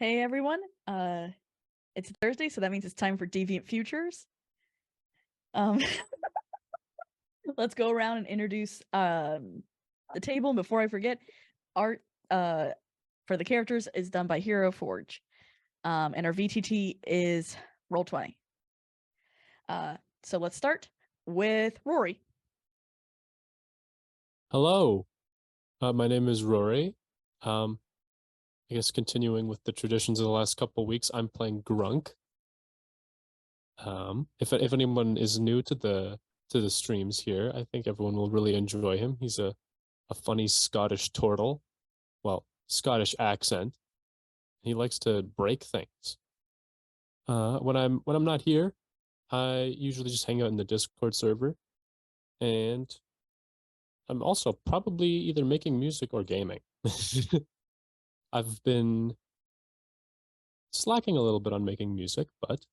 Hey everyone, it's Thursday, so that means it's time for Deviant Futures. Um, let's go around and introduce the table. And before I forget, art for the characters is done by Hero Forge, and our VTT is Roll20. So let's start with Rory. Hello, my name is Rory. I guess continuing with the traditions of the last couple of weeks, I'm playing Grunk. If anyone is new to the streams here, I think everyone will really enjoy him. He's a funny Scottish turtle, well, Scottish accent. He likes to break things. When I'm not here, I usually just hang out in the Discord server, and I'm also probably either making music or gaming. I've been slacking a little bit on making music, but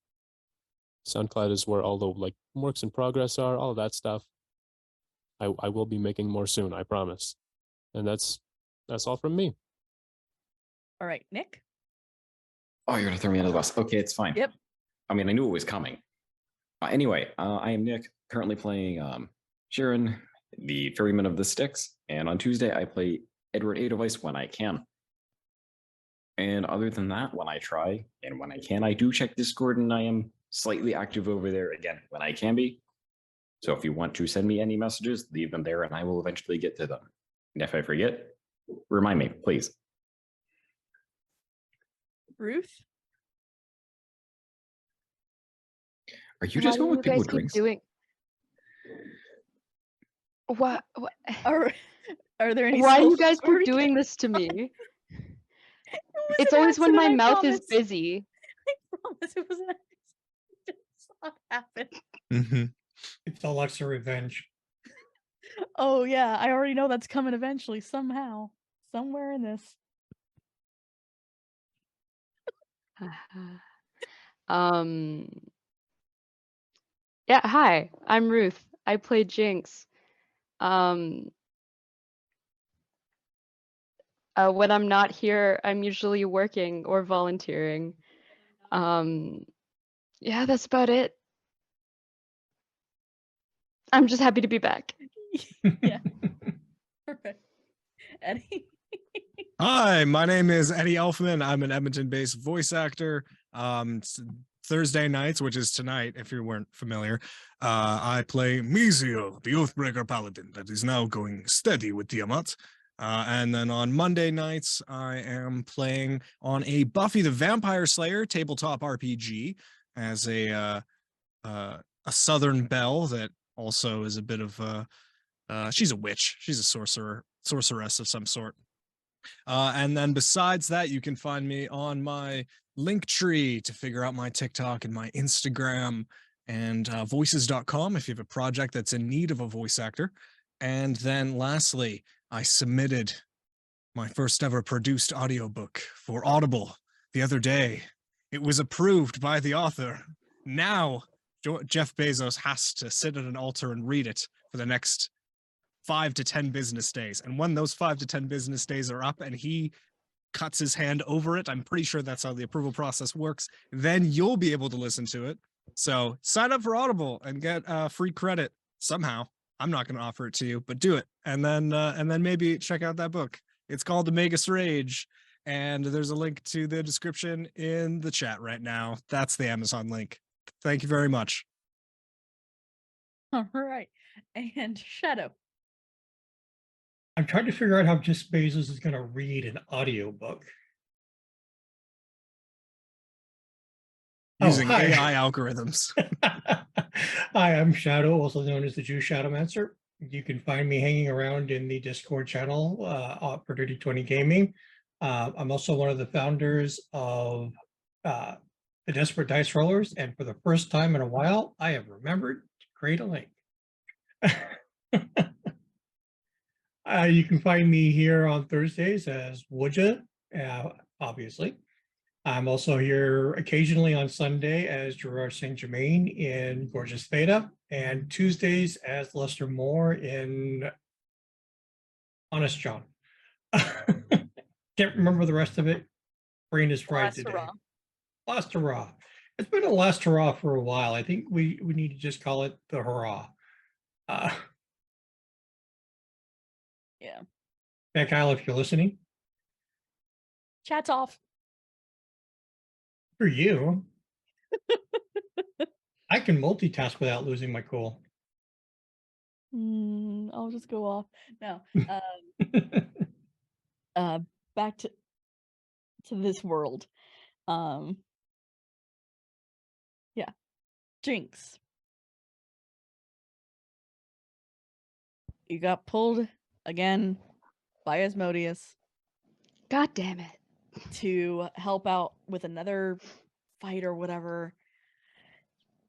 SoundCloud is where all the works in progress are, all of that stuff. I will be making more soon, I promise. And that's all from me. All right, Nick. Oh, you're gonna throw me under the bus. Okay, it's fine. Yep. I mean, I knew it was coming. Anyway, I am Nick, currently playing Sharon, the ferryman of the Styx, and on Tuesday I play Edward Edelweiss when I can. And other than that, when I try and when I can, I do check Discord, and I am slightly active over there again when I can be. So if you want to send me any messages, leave them there and I will eventually get to them. And if I forget, remind me, please. Ruth. Are you just going with people with drinks? What? Are there any? Why you guys keep doing this to me? It's always when my mouth is busy. I promise it was an accident. It just not happen. It's Alexa revenge. Oh yeah, I already know that's coming eventually, somehow, somewhere in this. Yeah, hi, I'm Ruth. I play Jinx. When I'm not here, I'm usually working or volunteering. Yeah, that's about it. I'm just happy to be back. Yeah. Perfect. Eddie. Hi, my name is Eddie Elfman. I'm an Edmonton-based voice actor. Thursday nights, which is tonight, if you weren't familiar, I play Mizio, the Oathbreaker Paladin that is now going steady with Tiamat. And then on Monday nights, I am playing on a Buffy the Vampire Slayer tabletop RPG as a Southern Belle that also is a bit of she's a witch. She's a sorceress of some sort. And then besides that, you can find me on my Linktree to figure out my TikTok and my Instagram, and voices.com if you have a project that's in need of a voice actor. And then lastly, I submitted my first ever produced audiobook for Audible the other day. It was approved by the author. Now Jeff Bezos has to sit at an altar and read it for the next 5 to 10 business days. And when those 5 to 10 business days are up and he cuts his hand over it, I'm pretty sure that's how the approval process works, then you'll be able to listen to it. So sign up for Audible and get free credit somehow. I'm not going to offer it to you, but do it. And then maybe check out that book. It's called The Magus Rage, and there's a link to the description in the chat right now. That's the Amazon link. Thank you very much. All right. And Shadow. I'm trying to figure out how Jeff Bezos is going to read an audiobook. Using AI algorithms. Hi, I'm Shadow, also known as the Jew Shadowmancer. You can find me hanging around in the Discord channel for Dirty 20 Gaming. I'm also one of the founders of the Desperate Dice Rollers, and for the first time in a while, I have remembered to create a link. You can find me here on Thursdays as Woodja, obviously. I'm also here occasionally on Sunday as Gerard St. Germain in Gorgeous Theta, and Tuesdays as Lester Moore in Honest John. Can't remember the rest of it. Brain is fried Last today. hurrah. Last hurrah. It's been a last hurrah for a while. I think we need to just call it the hurrah. Yeah. Yeah, Kyle, if you're listening, Chat's off. for you, I can multitask without losing my cool. I'll just go off. No. Back to this world. Yeah. Jinx. You got pulled again by Asmodeus God damn it. to help out with another fight or whatever.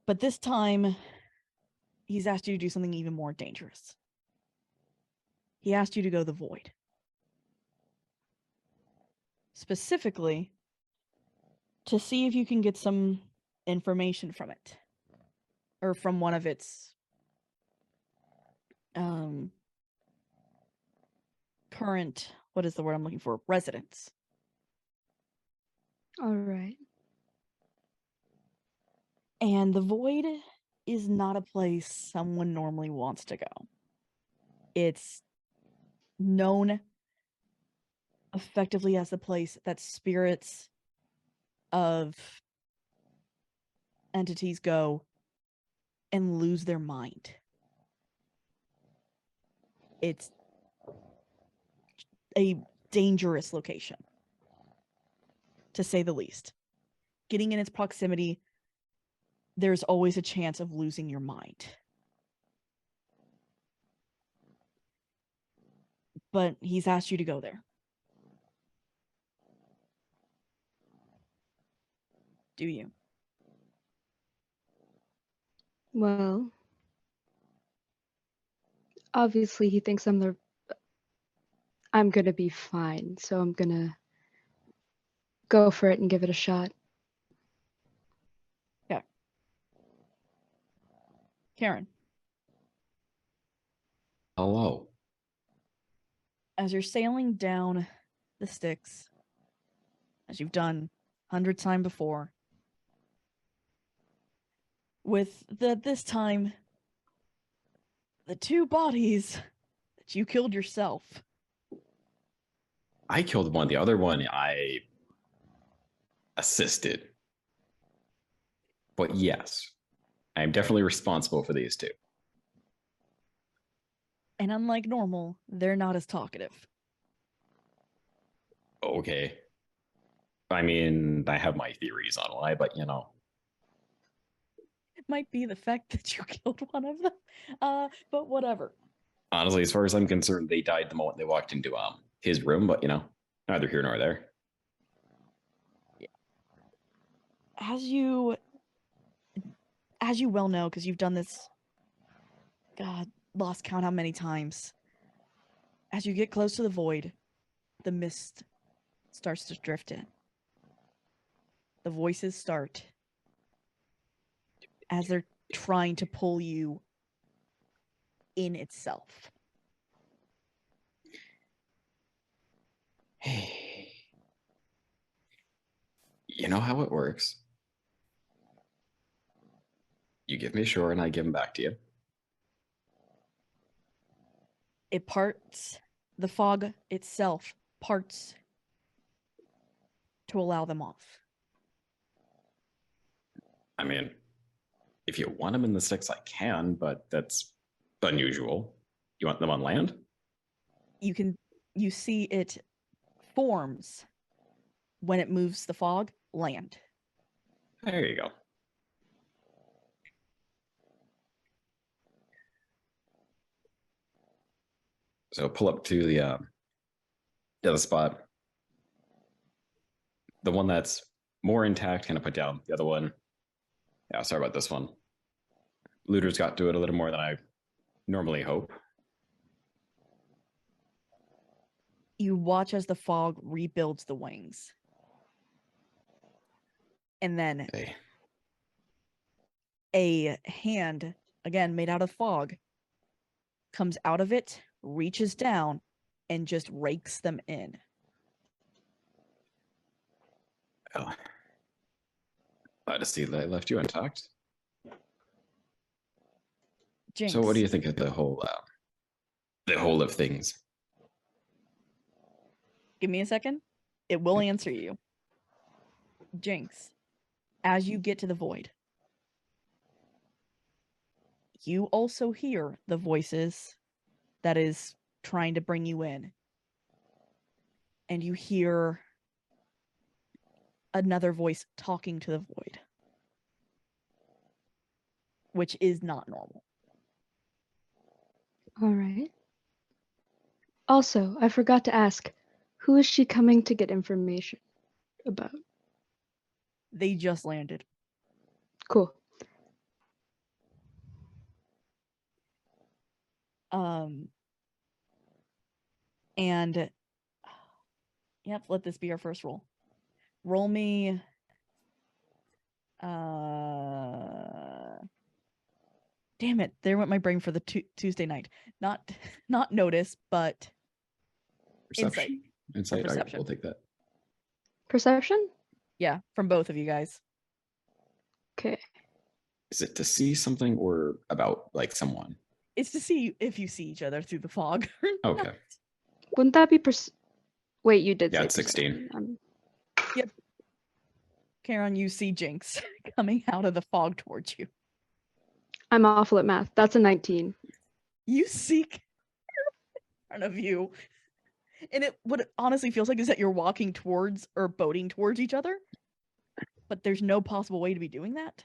But this time, he's asked you to do something even more dangerous. He asked you to go the void. Specifically, to see if you can get some information from it. Or from one of its current, what is the word I'm looking for? Residents. All right. And the void is not a place someone normally wants to go. It's known effectively as the place that spirits of entities go and lose their mind. It's a dangerous location, to say the least. Getting in its proximity, there's always a chance of losing your mind. But he's asked you to go there. Do you? Well, obviously he thinks I'm gonna be fine, so I'm gonna go for it and give it a shot. Yeah. Karen, Hello. as you're sailing down the Styx, as you've done 100 times before, with this time, the two bodies that you killed yourself. I killed one. The other one I assisted. But yes, I am definitely responsible for these two. And unlike normal, they're not as talkative. Okay. I mean, I have my theories on why, but you know. It might be the fact that you killed one of them, but whatever. Honestly, as far as I'm concerned, they died the moment they walked into his room, but you know, neither here nor there. As you well know, because you've done this, God, lost count how many times. As you get close to the void, the mist starts to drift in. The voices start as they're trying to pull you in itself. Hey. You know how it works. You give me a shore and I give them back to you. It parts, the fog itself parts to allow them off. I mean, if you want them in the sticks, I can, but that's unusual. You want them on land? You see it forms when it moves the fog, land. There you go. So pull up to the other spot. The one that's more intact, kind of put down. The other one, yeah, sorry about this one. Looters got to it a little more than I normally hope. You watch as the fog rebuilds the wings. And then Hey. a hand, again made out of fog, comes out of it, reaches down, and just rakes them in. Well, glad to see that I left you intact. Jinx. So, what do you think of the whole of things? Give me a second. It will answer you. Jinx, as you get to the void, you also hear the voices that is trying to bring you in. And you hear another voice talking to the void, which is not normal. All right. Also, I forgot to ask, who is she coming to get information about? They just landed. Cool. And yep, let this be our first roll. Roll me damn it, there went my brain for the Tuesday night. Not notice, but Perception? Insight? All right, perception. we'll take that. Perception? Yeah, from both of you guys. Okay. Is it to see something or about like someone? It's to see if you see each other through the fog. or not. Okay. Wouldn't that be Wait, you did Yeah, say it's 16. perception. Karen, you see Jinx coming out of the fog towards you. I'm awful at math. That's a 19. You see in front of you. And what it honestly feels like is that you're walking towards or boating towards each other. But there's no possible way to be doing that.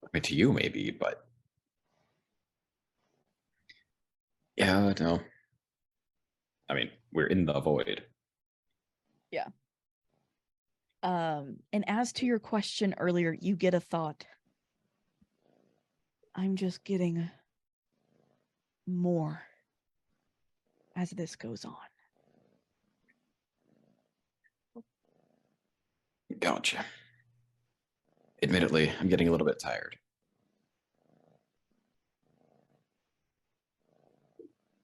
I mean, to you maybe, but yeah, no. I mean, we're in the void. And as to your question earlier, you get a thought. I'm just getting more as this goes on. Gotcha. Admittedly, I'm getting a little bit tired.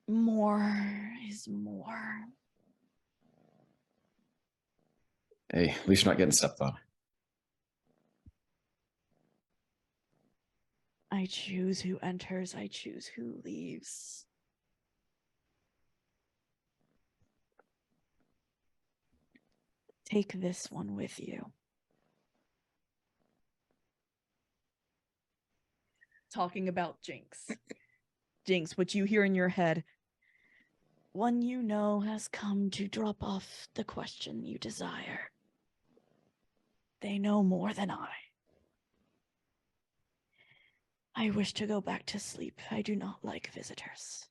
More is more. Hey, at least you're not getting stepped on. I choose who enters, I choose who leaves. Take this one with you. Talking about Jinx. Jinx, what you hear in your head. One you know has come to drop off the question you desire. They know more than I. I wish to go back to sleep. I do not like visitors.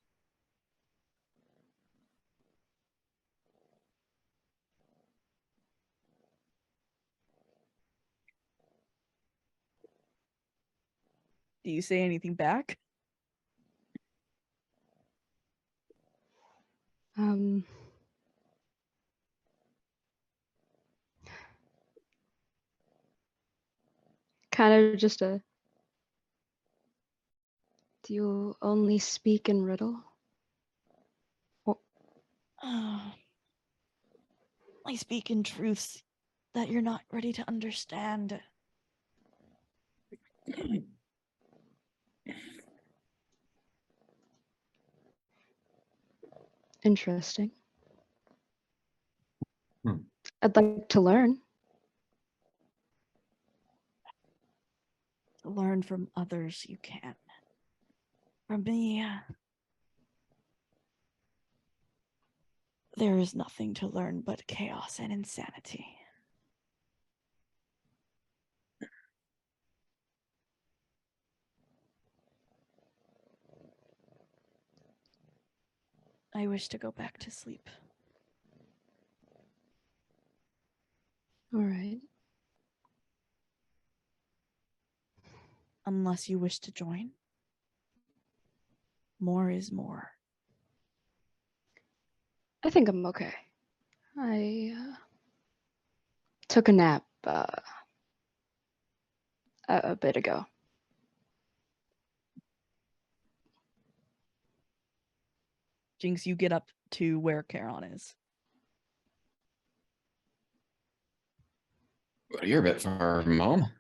Do you say anything back? Kind of just a. Do you only speak in riddle? I speak in truths that you're not ready to understand. Interesting. Hmm. I'd like to learn. Learn from others you can. From me, there is nothing to learn but chaos and insanity. I wish to go back to sleep. All right. Unless you wish to join. More is more. I think I'm okay. I took a nap a bit ago. Jinx, you get up to where Charon is. But you're a bit far from home.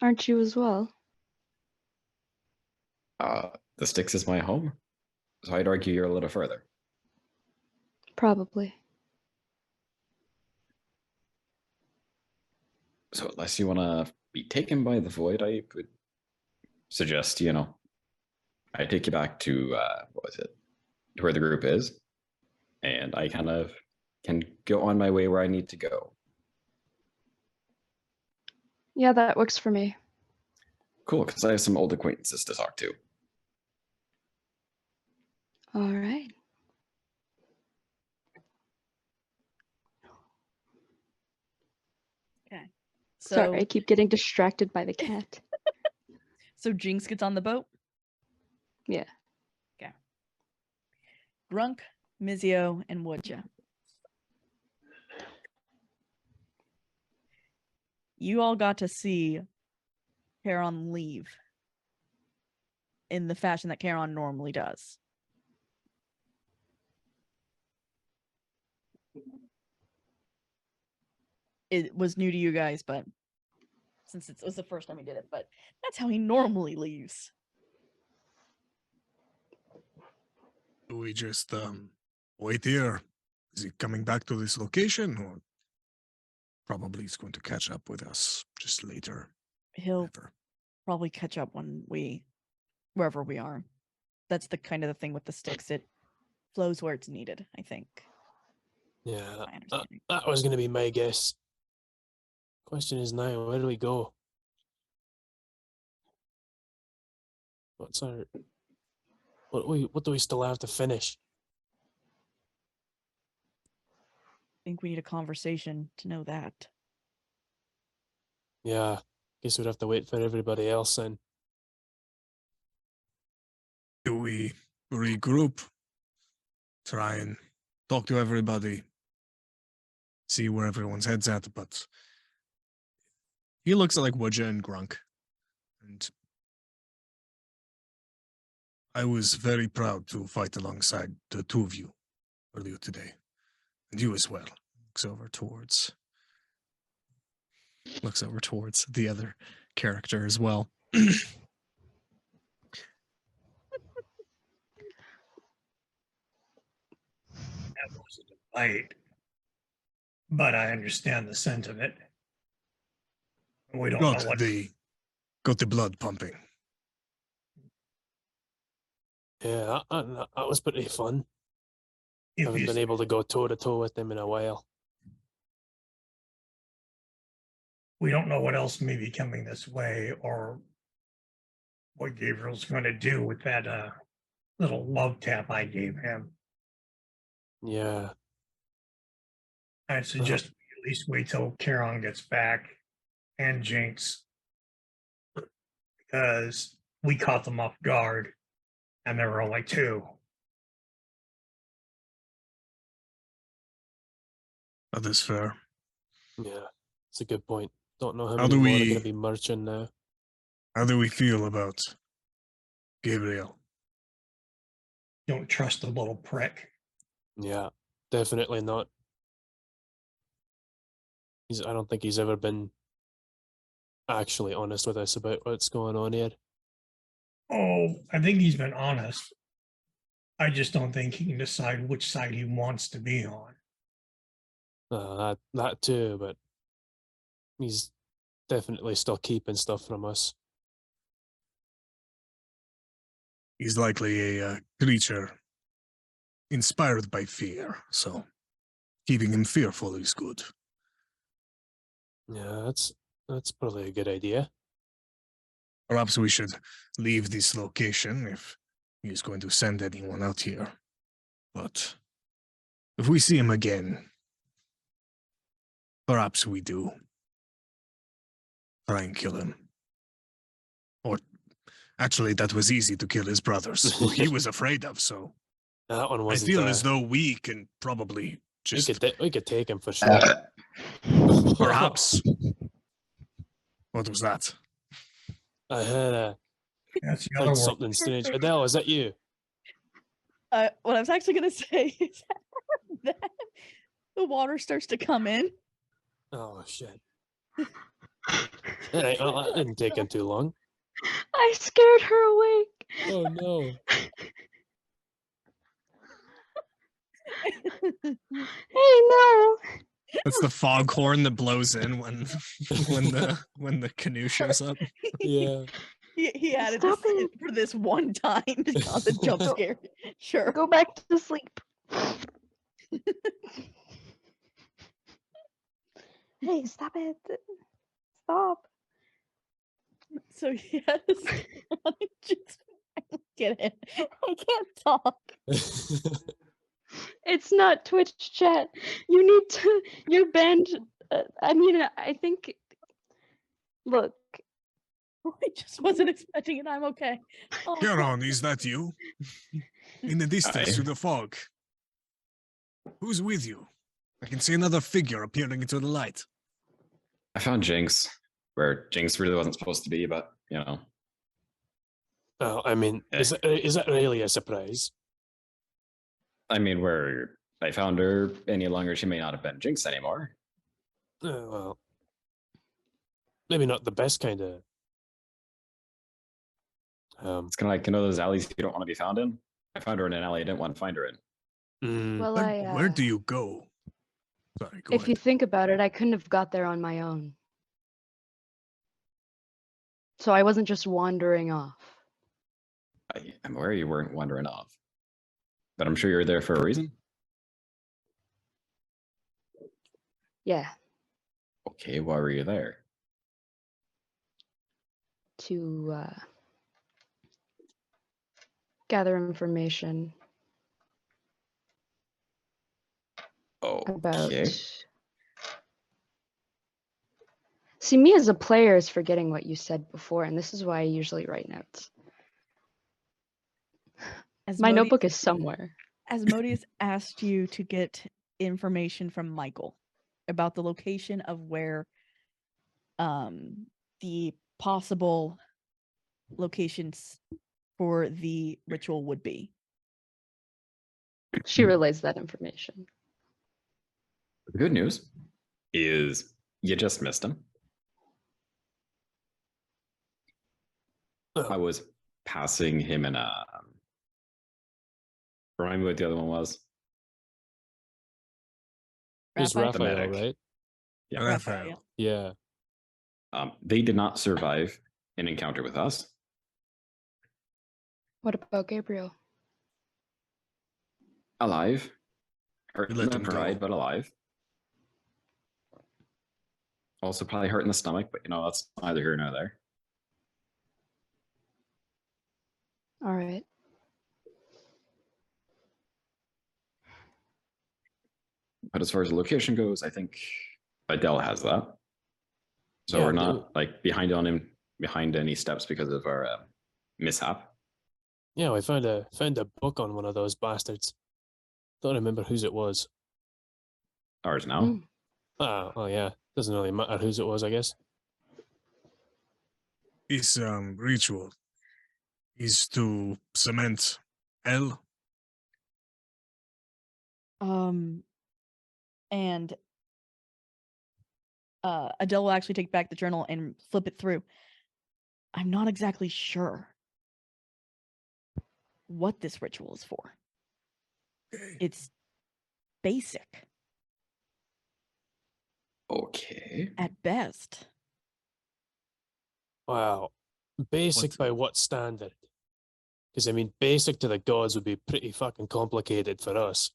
Aren't you as well? The Sticks is my home, so I'd argue you're a little further. Probably. So unless you want to be taken by the void, I would suggest, I take you back to, what was it, to where the group is, and I kind of can go on my way where I need to go. Yeah, that works for me. Cool, because I have some old acquaintances to talk to. All right. Okay. Sorry, I keep getting distracted by the cat. So Jinx gets on the boat? Yeah. Okay. Grunk, Mizio, and Woodja. You all got to see Charon leave in the fashion that Charon normally does. It was new to you guys, but since it was the first time he did it, but that's how he normally leaves. Do we just wait here? Is he coming back to this location, or probably he's going to catch up with us just later? He'll Whatever. probably catch up when wherever we are. That's the kind of the thing with the Sticks. It flows where it's needed, I think. Yeah, My understanding. that was going to be my guess. Question is now, where do we go? What's our... What do we still have to finish? I think we need a conversation to know that. Yeah, guess we'd have to wait for everybody else then. Do we regroup? Try and talk to everybody. See where everyone's head's at, but he looks like Woodja and Grunk. And I was very proud to fight alongside the two of you earlier today. And you as well. Looks over towards the other character as well. That was a debate, but I understand the sentiment. We don't know what. Got the blood pumping. Yeah, that was pretty fun. If Haven't you, been able to go toe-to-toe with them in a while. we don't know what else may be coming this way, or what Gabriel's going to do with that little love tap I gave him. Yeah. I'd suggest we at least wait till Charon gets back and Jinx, because we caught them off guard and there were only two. That is fair. Yeah, it's a good point. Don't know how How many do more are we- going to be marching now. How do we feel about Gabriel? Don't trust the little prick. Yeah, definitely not. I don't think he's ever been actually honest with us about what's going on here. Oh, I think he's been honest. I just don't think he can decide which side he wants to be on. That too, but he's definitely still keeping stuff from us. He's likely a creature inspired by fear, so keeping him fearful is good. Yeah, that's probably a good idea. Perhaps we should leave this location if he's going to send anyone out here. But if we see him again, perhaps we do try and kill him. Or actually, that was easy to kill his brothers, who he was afraid of, so That one I wasn't. feel as though we can probably we just could take him for sure. perhaps. What was that? I heard That's the Heard other word. something strange. Adele, is that you? What I was actually gonna say is that the water starts to come in. Oh shit. Alright, well, that didn't take him too long. I scared her awake. Oh no. Hey, no. That's the foghorn that blows in when when the canoe shows up. Yeah. He added Stop this in it. for this one time to cause a jump Go- scare. Sure. Go back to sleep. Hey, stop it. Stop. So yes, just I don't get it. I can't talk. It's not Twitch chat. You need to. You're banned. I mean, I think. Look, I just wasn't expecting it. I'm okay. Oh, Huron, is that you? In the distance Aye. through the fog. Who's with you? I can see another figure appearing into the light. I found Jinx where Jinx really wasn't supposed to be, but you know. Oh, I mean, is that really a surprise? I mean, where I found her any longer, she may not have been Jinx anymore. Well, maybe not the best kind of. It's kind of like, you know, those alleys you don't want to be found in. I found her in an alley I didn't want to find her in. well, Where do you go? Sorry, go if you ahead. think about it, I couldn't have got there on my own. So I wasn't just wandering off. I'm aware you weren't wandering off, but I'm sure you're there for a reason. Yeah, Okay, why were you there? to gather information about. Okay. See, me as a player is forgetting what you said before, and this is why I usually write notes. My notebook is somewhere. Asmodeus asked you to get information from Michael about the location of where the possible locations for the ritual would be. She relays that information. The good news is you just missed him. I was passing him in a. Remind me what the other one was. It's Raphael? Raphael, medic. right? Yeah. Raphael. Yeah. They did not survive an encounter with us. What about Gabriel? Alive. Hurt You in let the him go. pride, but alive. Also probably hurt in the stomach, but you know, that's neither here nor there. All right. But as far as the location goes, I think Adele has that. So Yeah, we're Adele- not like behind any steps because of our mishap. Yeah, I found a book on one of those bastards. Don't remember whose it was. Ours now. Mm. Oh yeah. Doesn't really matter whose it was, I guess. This ritual is to cement L. And Adele will actually take back the journal and flip it through. I'm not exactly sure what this ritual is for. It's basic Okay. at best. Wow. Basic What's- by what standard? Because I mean, basic to the gods would be pretty fucking complicated for us.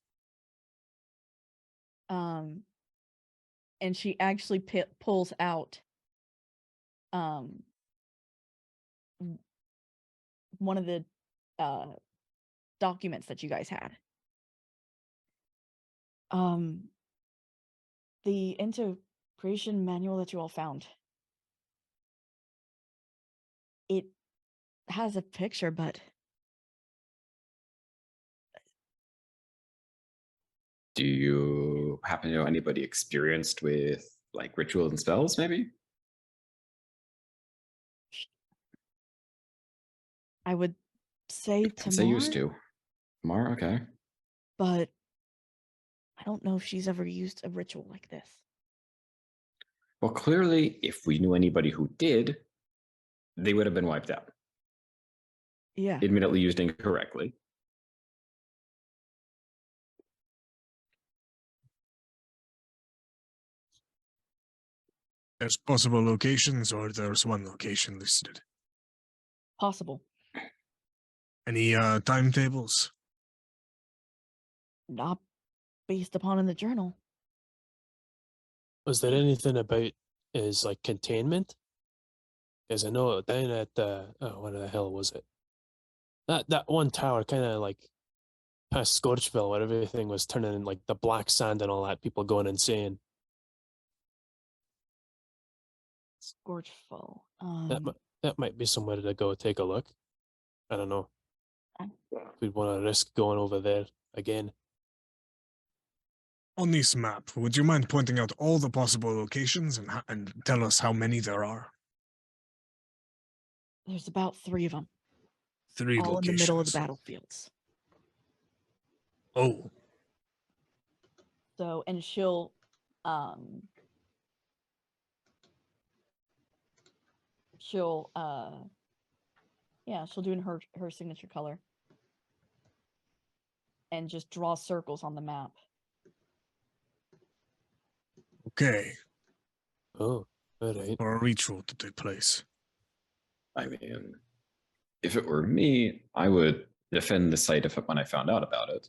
And she actually pulls out one of the documents that you guys had. The integration manual that you all found. It has a picture, but Do you happen to know anybody experienced with like rituals and spells, maybe? I would say I'd say used Tamar, to. Mar, okay. but I don't know if she's ever used a ritual like this. Well, clearly, if we knew anybody who did, they would have been wiped out. Yeah. Admittedly used incorrectly. There's possible locations, or there's one location listed. Possible. Any timetables? Not based upon in the journal. Was there anything about his like containment? Because I know down at what the hell was it? That one tower, kind of like past Scorchville, where everything was turning like the black sand and all that. People going insane. Scorchful. That might be somewhere to go take a look. I don't know. Um, We'd want to risk going over there again. On this map, would you mind pointing out all the possible locations and tell us how many there are? There's about 3 of them, 3 all locations. in the middle of the battlefields. Oh, So, and she'll yeah, she'll do in her signature color and just draw circles on the map. okay. Oh, all right. For a ritual to take place. I mean, if it were me, I would defend the site when I found out about it.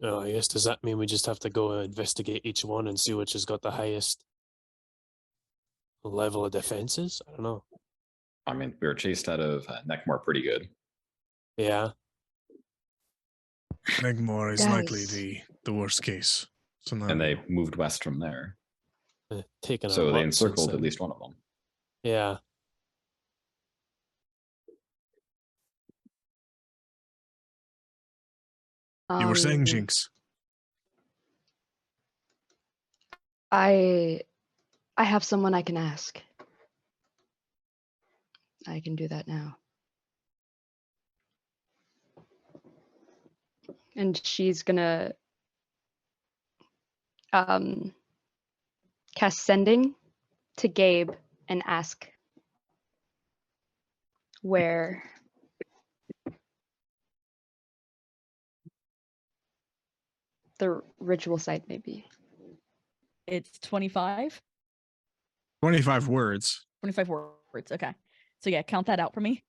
Oh, I guess does that mean we just have to go investigate each one and see which has got the highest level of defenses? I don't know. I mean, we were chased out of Neckmore pretty good. Yeah. Negmore is likely Guys. the worst case. So now, And they moved west from there. Taken So a they lot since encircled at then. least one of them. Yeah. you were saying, Um, Jinx. I have someone I can ask. I can do that now. And she's gonna cast sending to Gabe and ask where the ritual site may be. It's 25? 25 words. 25 words. Okay. So yeah, count that out for me.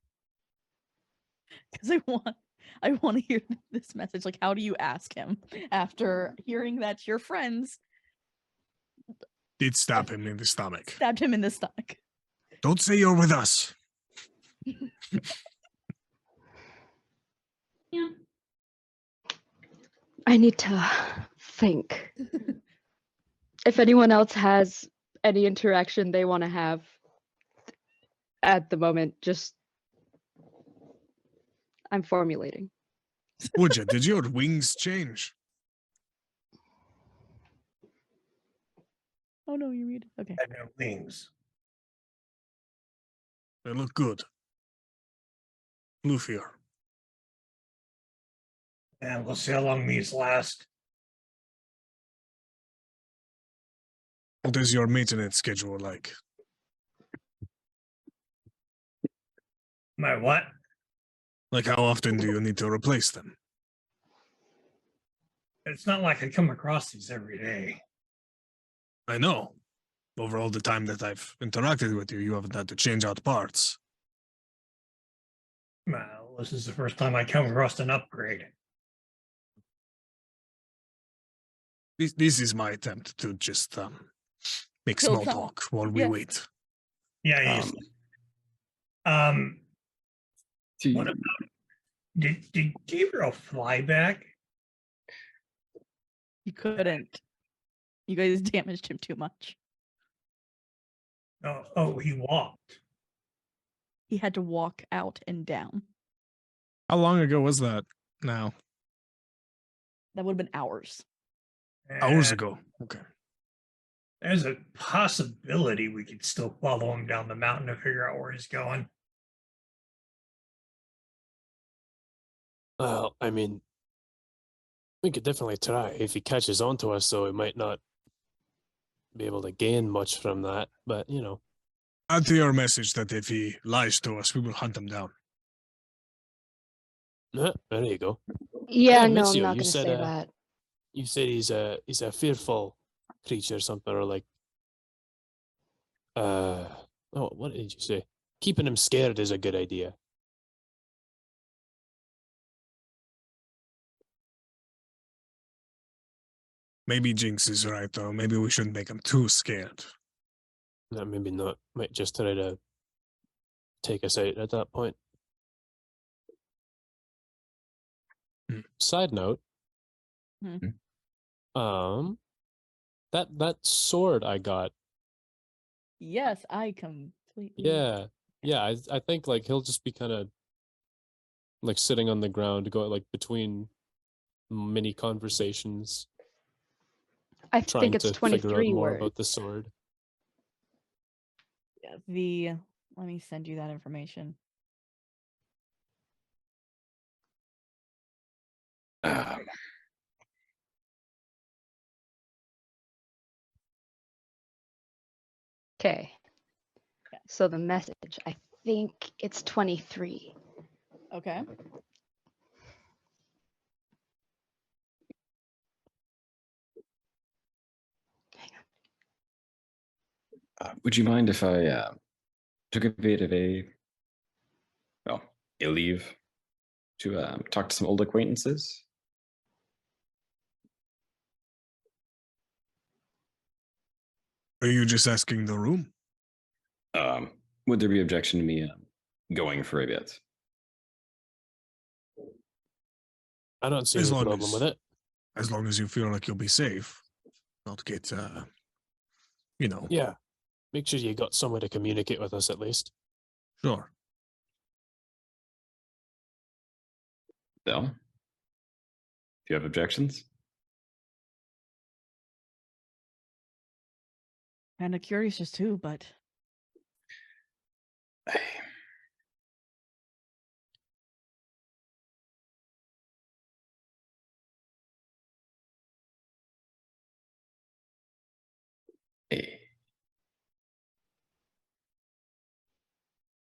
Because I want to hear this message. Like, how do you ask him after hearing that your friends Did stab him in the stomach. stabbed him in the stomach? Don't say you're with us. Yeah. I need to think. If anyone else has any interaction they want to have at the moment, just I'm formulating. Woodja, did your wings change? Oh no, you muted. Okay. Had no wings. They look good. Luthier. And we'll see how long these last. What is your maintenance schedule like? My what? Like, how often do you need to replace them? It's not like I come across these every day. I know. Over all the time that I've interacted with you, you haven't had to change out parts. Well, this is the first time I come across an upgrade. This is my attempt to just make Kill small time. talk while we Yeah. wait. Yeah, Um, you. What about? Did Gabriel fly back? He couldn't. You guys damaged him too much. Oh, he walked. He had to walk out and down. How long ago was that now? That would have been hours. Hours And ago. Okay. There's a possibility we could still follow him down the mountain to figure out where he's going. Well, I mean, we could definitely try. If he catches on to us, though, we might not be able to gain much from that. But, you know. Add to your message that if he lies to us, we will hunt him down. There you go. Yeah, Hey, no, I'm Mizio, not you going to said, say that. You said he's a fearful creature or something, or like oh, what did you say? Keeping him scared is a good idea. Maybe Jinx is right, though. Maybe we shouldn't make him too scared. No, maybe not. Might just try to take us out at that point. Side note. That sword I got. Yes, I completely. Yeah. I think like he'll just be kind of like sitting on the ground, going like between mini conversations, I trying think it's to figure out 23 more words. about the sword. Yeah, let me send you that information. Okay. So the message, I think it's 23. Okay. Would you mind if I took a bit of a leave to talk to some old acquaintances? Are you just asking the room? Would there be objection to me going for a bit? I don't see As any long problem as- with it. As long as you feel like you'll be safe, not get, you know. Yeah. Make sure you got somewhere to communicate with us at least. Sure. Bill, do you have objections? Kind of curious as too, but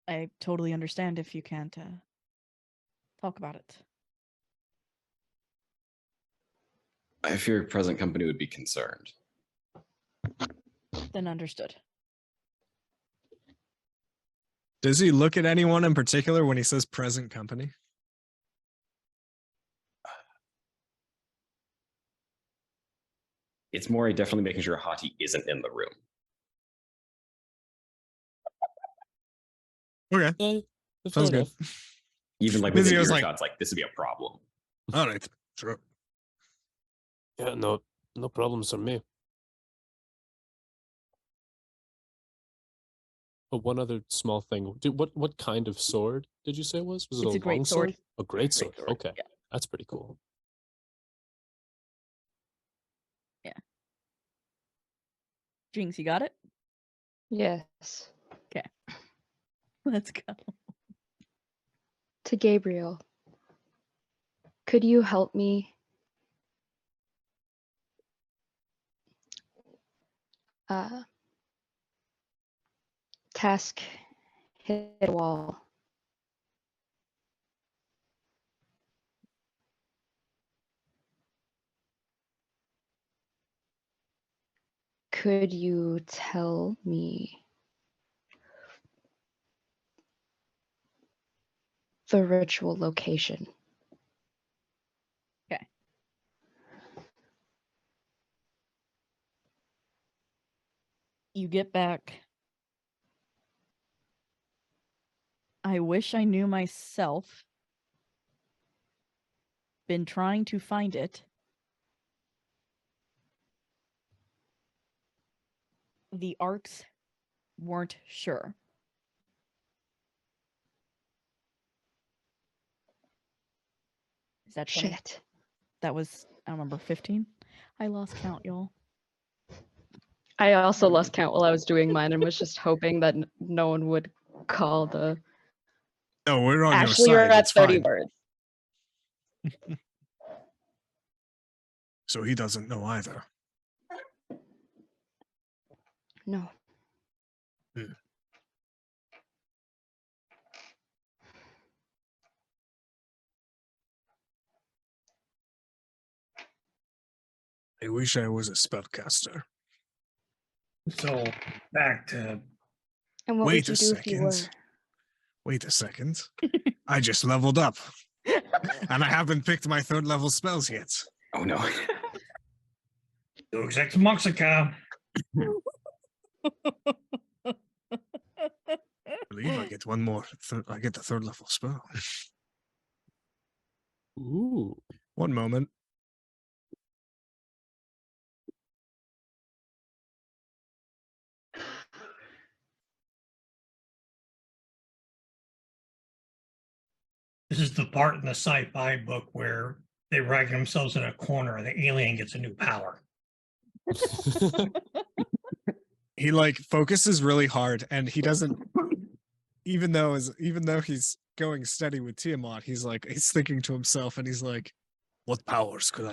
I totally understand if you can't talk about it. I fear present company would be concerned. Then understood. Does he look at anyone in particular when he says present company? It's more definitely making sure Hati isn't in the room. Okay. Sounds good. Even like within Mizio's earshot's like, this would be a problem. All right. Sure. Yeah, no problems for me. But one other small thing. What kind of sword did you say it was? Was it It's a a great long sword. A great sword. sword, Okay. yeah. That's pretty cool. Jinx, you got it? Yes. Okay. Let's go. To Gabriel. Could you help me? Task hit a wall. Could you tell me the ritual location? Okay. You get back. I wish I knew myself. Been trying to find it. The arcs weren't sure. Is that 20? Shit. That was, I don't remember, 15? I lost count, y'all. I also lost count while I was doing mine and was just hoping that no one would call the. No, we're on Ashley, your you're side. at It's 30 fine. words. So he doesn't know either. No. I wish I was a spellcaster. So back to And what Wait would a you do if you were? second. Wait a second. I just leveled up. And I haven't picked my 3rd level spells yet. Oh no. Deus Ex Moxica. I believe I get one more. I get the 3rd level spell. Ooh. One moment. This is the part in the sci-fi book where they rag themselves in a corner and the alien gets a new power. He like focuses really hard and he doesn't even though he's going steady with Tiamat, he's thinking to himself and he's like, what powers could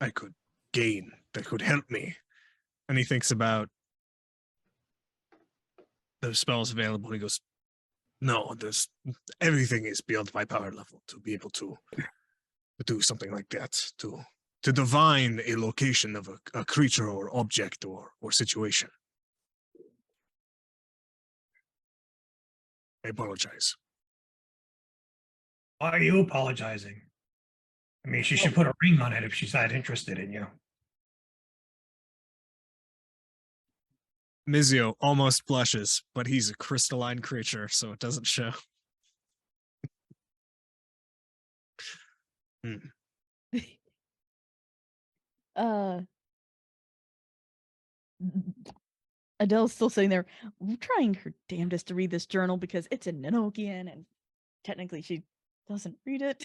I could gain that could help me? And he thinks about the spells available. He goes, no, everything is beyond my power level to be able to do something like that, to divine a location of a creature or object or situation. I apologize. Why are you apologizing? I mean, she should put a ring on it if she's that interested in you. Mizio almost blushes, but he's a crystalline creature, so it doesn't show. Adele's still sitting there trying her damnedest to read this journal because it's in Enochian and technically she doesn't read it.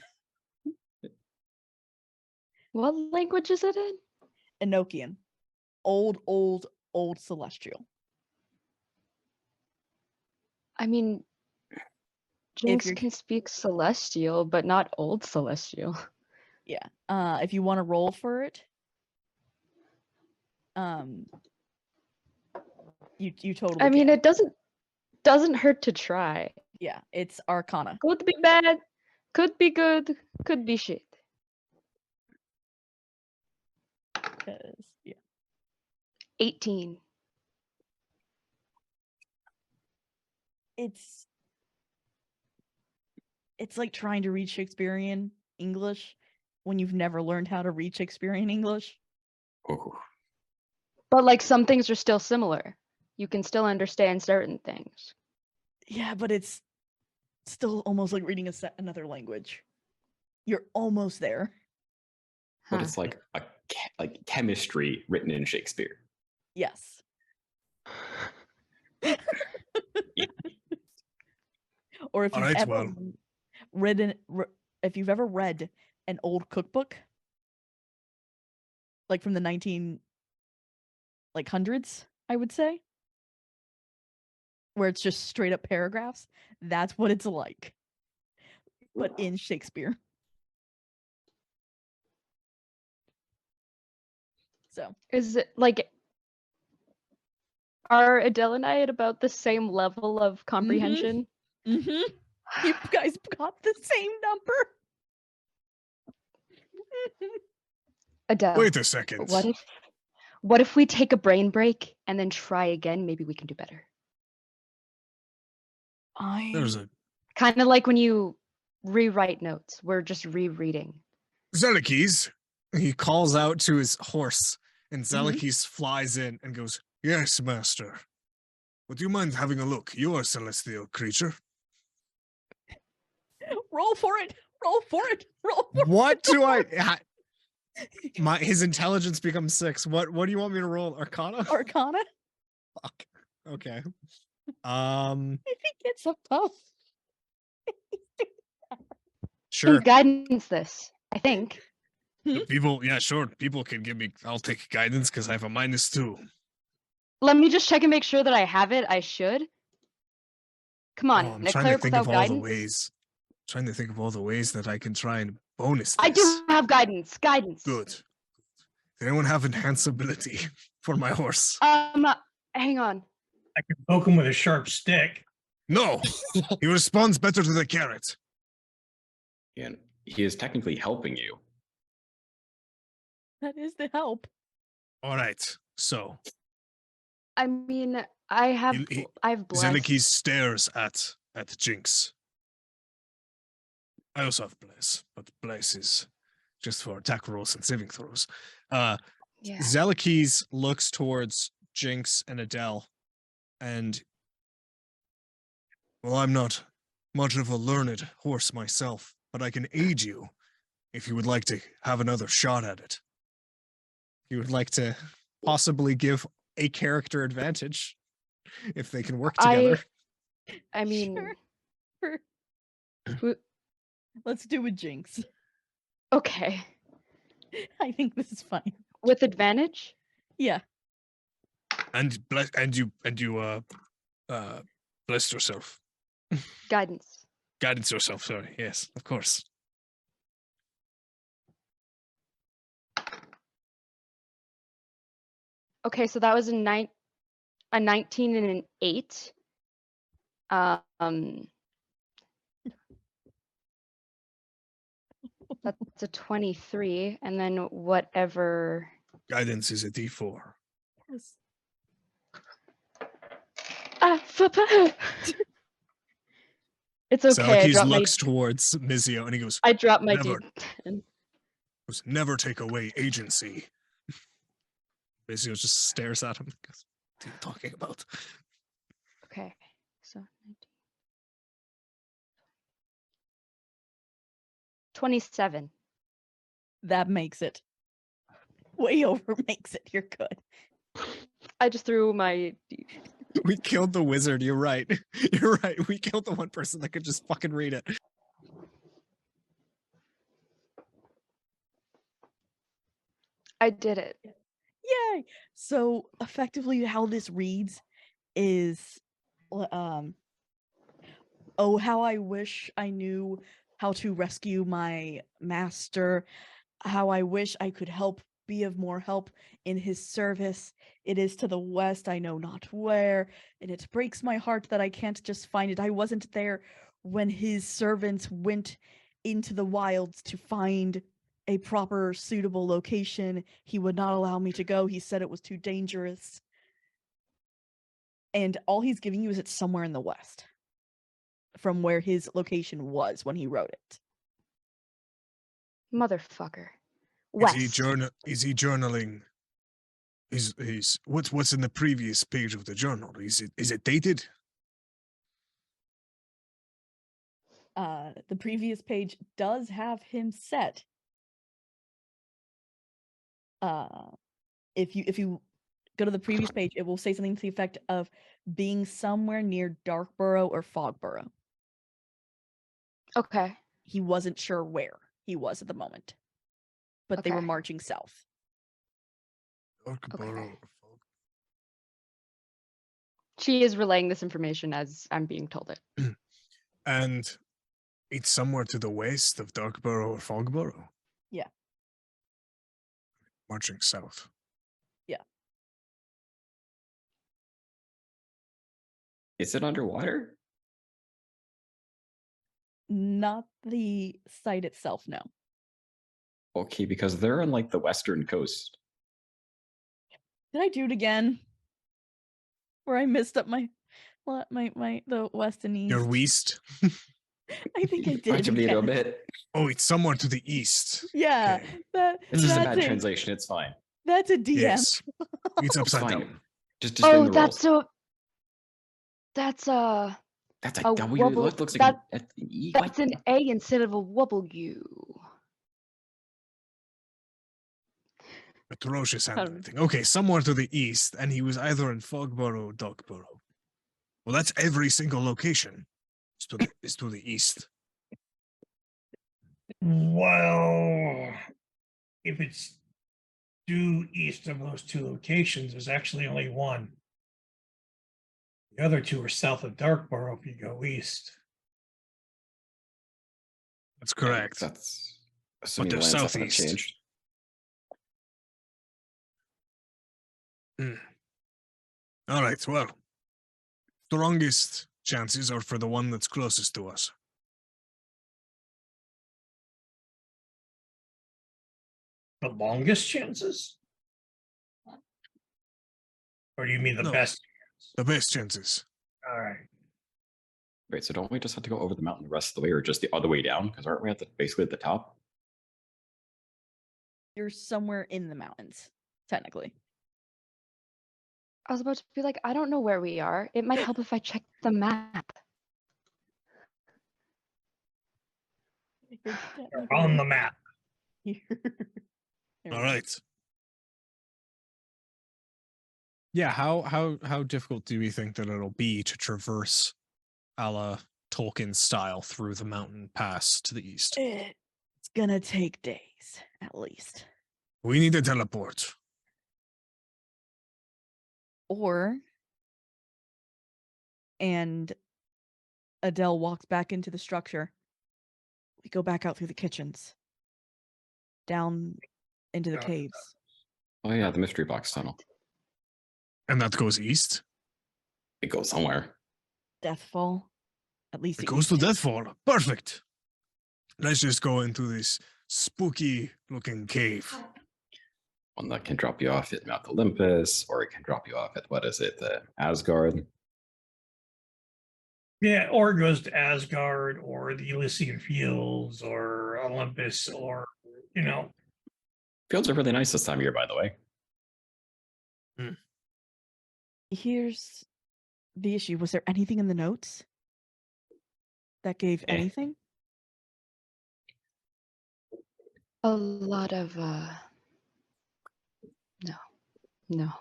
What language is it in? Enochian. Old Celestial. I mean, Jinx you're- can speak Celestial, but not Old Celestial. Yeah. If you want to roll for it, you totally I mean, can. it doesn't hurt to try. Yeah, it's Arcana. Could be bad, could be good, could be shit. 'Cause, yeah. 18. It's like trying to read Shakespearean English when you've never learned how to read Shakespearean English. Oh. But like some things are still similar. You can still understand certain things. Yeah, but it's still almost like reading another language. You're almost there. But Huh. it's like like chemistry written in Shakespeare. Yes. Or if you've Alright, ever if you've ever read an old cookbook, like from the 1900s, I would say, where it's just straight up paragraphs, that's what it's like, but in Shakespeare. So Is it like, are Adele and I at about the same level of comprehension? you guys got the same number. Adele, Wait a second. what if we take a brain break and then try again? Maybe we can do better. There's a Kind of like when you rewrite notes. We're just rereading. Zelekis. He calls out to his horse, and Zelekis flies in and goes, yes, master. Would you mind having a look? You are a celestial creature. Roll for it. Roll for it. Roll for What it. do his intelligence becomes 6. What do you want me to roll? Arcana? Arcana? Fuck. Okay. If he gets up tough. Sure. Guidance this, I think. People, yeah, sure. People can give me, I'll take guidance because I have a -2. Let me just check and make sure that I have it. I should. Come on, I'm a trying to cleric think without of all guidance. the ways. Trying to think of all the ways that I can try and bonus I this. do have guidance. Guidance. Good. Does anyone have enhance ability for my horse? Hang on. I can poke him with a sharp stick. No. He responds better to the carrot. And he is technically helping you. That is the help. All right. So I mean, I have bless. Zelikis stares at Jinx. I also have bless, but bless is just for attack rolls and saving throws. Yeah. Zelikis looks towards Jinx and Adele, and well, I'm not much of a learned horse myself, but I can aid you if you would like to have another shot at it. You would like to possibly give a character advantage if they can work together. I mean, Sure. who- Let's do with Jinx. okay. I think this is fine. With advantage? Yeah. And you blessed yourself. Guidance. Guidance yourself, sorry. Yes, of course. Okay, so that was a 19 and an 8. That's a 23, and then whatever. Guidance is a D4. Yes. It's okay. Salakis looks towards Mizio and he goes, I dropped my never, D10. never take away agency. Mizio just stares at him. Goes, what are you talking about? Okay, so 27. That makes it. Way over makes it. You're good. I just threw my. We killed the wizard. You're right. You're right. We killed the one person that could just fucking read it. I did it. Yay! So effectively how this reads is oh, how I wish I knew how to rescue my master, how I wish I could be of more help in his service. It is to the west, I know not where, and it breaks my heart that I can't just find it. I wasn't there when his servants went into the wilds to find a proper, suitable location. He would not allow me to go. He said it was too dangerous. And all he's giving you is it's somewhere in the west from where his location was when he wrote it. Motherfucker. West. Is he journaling? He's what's in the previous page of the journal? Is it dated? The previous page does have him set. If you go to the previous page, it will say something to the effect of being somewhere near Darkborough or Fogborough. Okay. He wasn't sure where he was at the moment, but they were Okay. marching south. Darkborough. She is relaying this information as I'm being told it. And it's somewhere to the west of Darkborough or Fogborough. Yeah. Marching south. Yeah. Is it underwater? Not the site itself, no. Okay, because they're on like the western coast. Did I do it again? Where I missed up the west and east. Your west? I think I did Might it have needed a again. bit. Oh, it's somewhere to the east. Yeah, Okay. This is a that's bad it. translation. It's fine. That's a DM. Yes. It's It's upside fine. down. Just bring Oh, the that's rolls. that's That's a a W. wobble- It looks like that- an E. that's an A instead of a W. Atrocious handwriting. Okay, somewhere to the east, and he was either in Fogborough or Darkborough. Well, that's every single location. It's to the east. Well, if it's due east of those two locations, there's actually only one. The other two are south of Darkborough if you go east. That's correct. That's assuming they're the lands haven't southeast. changed. All right, well, strongest chances are for the one that's closest to us. The longest chances? Or do you mean the No. best? The best chances. All right. Wait, so don't we just have to go over the mountain the rest of the way, or just the other way down? Because aren't we at basically at the top? You're somewhere in the mountains, technically. I was about to be like, I don't know where we are. It might help if I check the map. You're You're on the map. All right. Yeah, how difficult do we think that it'll be to traverse a la Tolkien style through the mountain pass to the east? It's gonna take days, at least. We need to teleport. Or, and Adele walks back into the structure. We go back out through the kitchens, down into the Yeah. caves. Oh yeah, the mystery box tunnel. And that goes east? It goes somewhere. Deathfall. At least It goes to Deathfall. Perfect. Let's just go into this spooky looking cave. One that can drop you off at Mount Olympus, or it can drop you off at Asgard. Yeah, or it goes to Asgard or the Elysian Fields or Olympus or, Fields are really nice this time of year, by the way. Here's the issue. Was there anything in the notes that gave anything? A lot of no.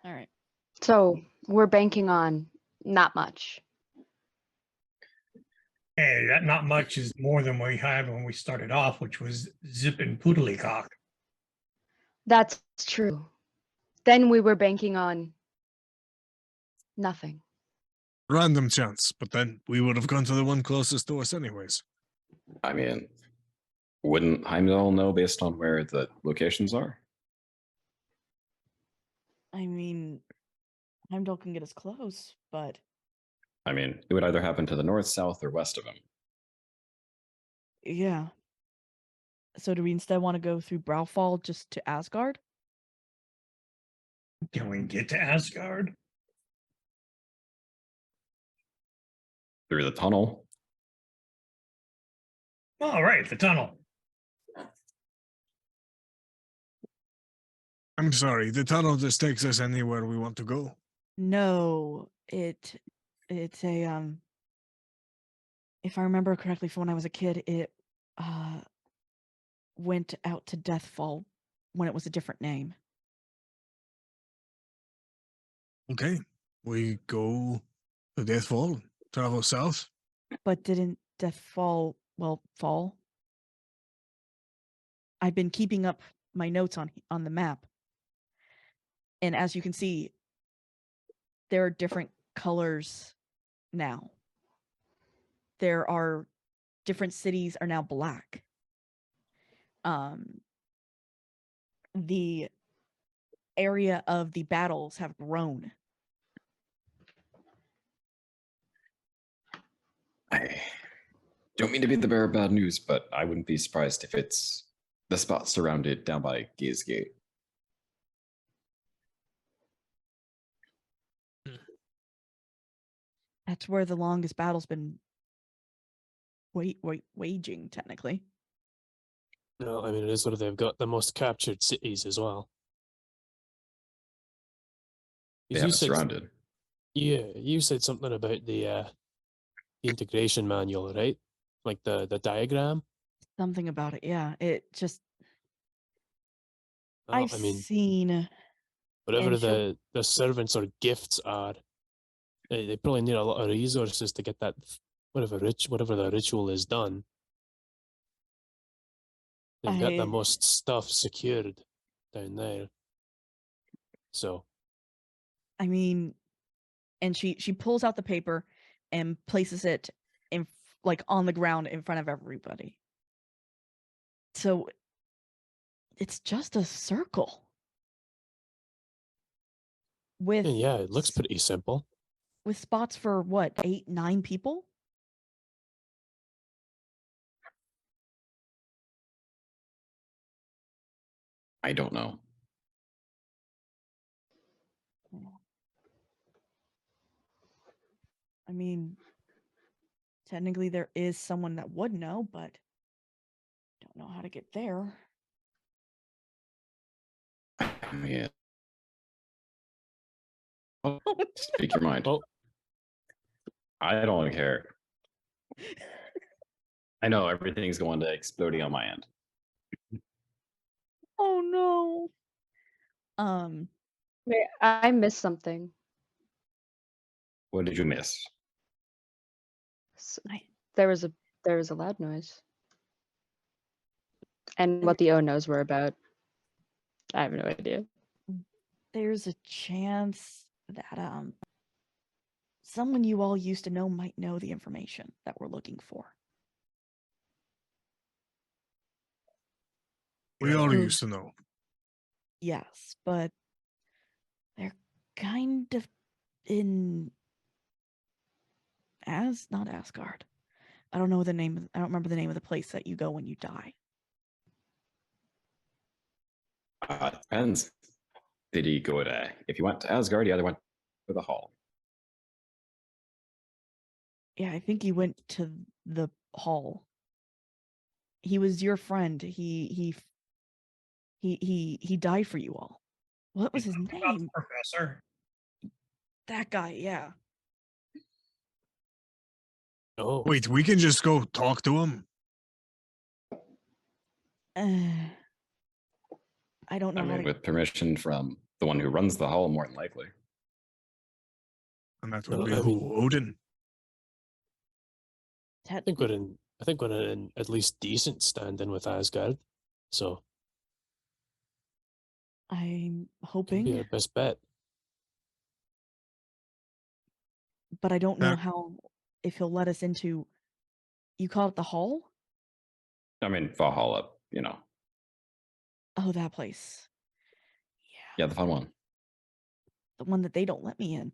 All right. So we're banking on not much. Hey, that not much is more than we had when we started off, which was zip and poodlycock. That's true. Then we were banking on nothing. Random chance, but then we would have gone to the one closest to us anyways. I mean, wouldn't Heimdall know based on where the locations are? I mean, Heimdall can get us close, but I mean, it would either happen to the north, south, or west of him. yeah. So do we instead want to go through Browfall just to Asgard? Can we get to Asgard? Through the tunnel. All right, the tunnel. I'm sorry, the tunnel just takes us anywhere we want to go. No, it's a if I remember correctly from when I was a kid, it went out to Deathfall when it was a different name. Okay, we go to Deathfall, travel south. But didn't Deathfall fall? I've been keeping up my notes on the map. And as you can see, there are different colors now. There are different cities are now black. The area of the battles have grown. I don't mean to be the bearer of bad news, but I wouldn't be surprised if it's the spot surrounded down by Gaze Gate. That's where the longest battle's been waging, technically. No, I mean, it is where they've got the most captured cities as well. They have it surrounded. Yeah, you said something about the integration manual, right? Like the diagram. Something about it, yeah. It just Well, I've I mean, seen whatever and she'll- the servants or gifts are, they probably need a lot of resources to get that whatever the ritual is done. They've got the I- most stuff secured down there. So I mean, and she pulls out the paper and places it like on the ground in front of everybody. So it's just a circle with yeah, it looks pretty simple. with spots for what, 8, 9 people? I don't know. I mean, technically there is someone that would know, but don't know how to get there. I mean, oh, speak your mind. Oh, I don't care. I know everything's going to exploding on my end. Oh no. Wait, I missed something. What did you miss? I- There was a loud noise. And what the O knows were about, I have no idea. there's a chance that someone you all used to know might know the information that we're looking for. We all Who- used to know. Yes, but they're kind of in not Asgard. I don't know the name. I don't remember the name of the place that you go when you die. Depends. Did he go to? If you went to Asgard, he either went to the Hall. Yeah, I think he went to the hall. He was your friend. He died for you all. What was his About the name? Professor. That guy, yeah. oh. Wait, we can just go talk to him? I don't know I how mean, to. with permission from the one who runs the Hall, more than likely. And that No, would be I who? mean- Odin? I think we're in at least decent standing with Asgard. So I'm could be hoping, our best bet. but I don't know That- how. If he'll let us into. You call it the hall? I mean, Valhalla, you know. Oh, that place. Yeah, Yeah, the fun one. the one that they don't let me in.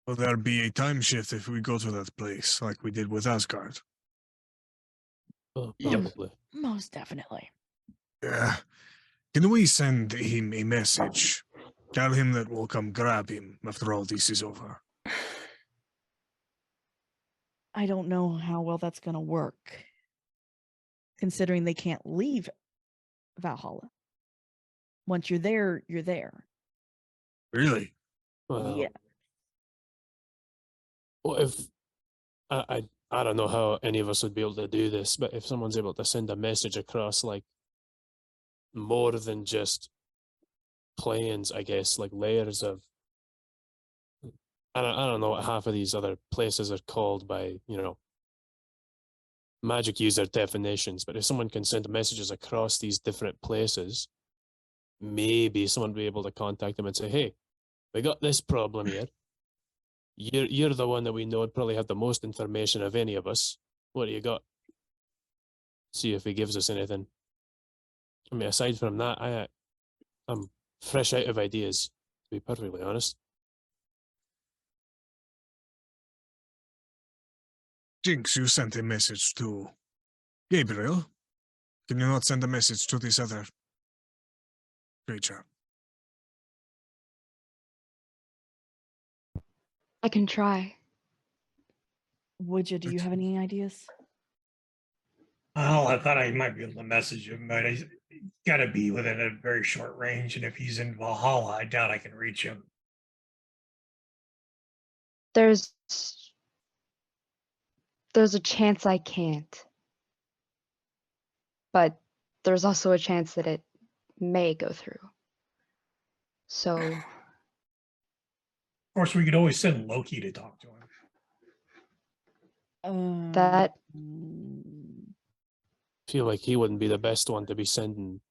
Will there be a time shift if we go to that place, like we did with Asgard? Oh, Yep. probably. Most definitely. Yeah. Can we send him a message? Tell him that we'll come grab him after all this is over. I don't know how well that's gonna work, considering they can't leave Valhalla. Once you're there, you're there. Really? Well, Yeah. what if I don't know how any of us would be able to do this, but if someone's able to send a message across like more than just planes, I guess, like layers of I don't know what half of these other places are called by, magic user definitions, but if someone can send messages across these different places, maybe someone will be able to contact them and say, hey, we got this problem here. You're the one that we know would probably have the most information of any of us. What do you got? See if he gives us anything. I mean, aside from that, I'm fresh out of ideas, to be perfectly honest. Jinx, you sent a message to Gabriel. Can you not send a message to this other creature? I can try. Would you? Do you have any ideas? Oh, I thought I might be able to message him, but he's got to be within a very short range. And if he's in Valhalla, I doubt I can reach him. There's a chance I can't. But there's also a chance that it may go through. So Of course, we could always send Loki to talk to him. that Mm, feel like he wouldn't be the best one to be sending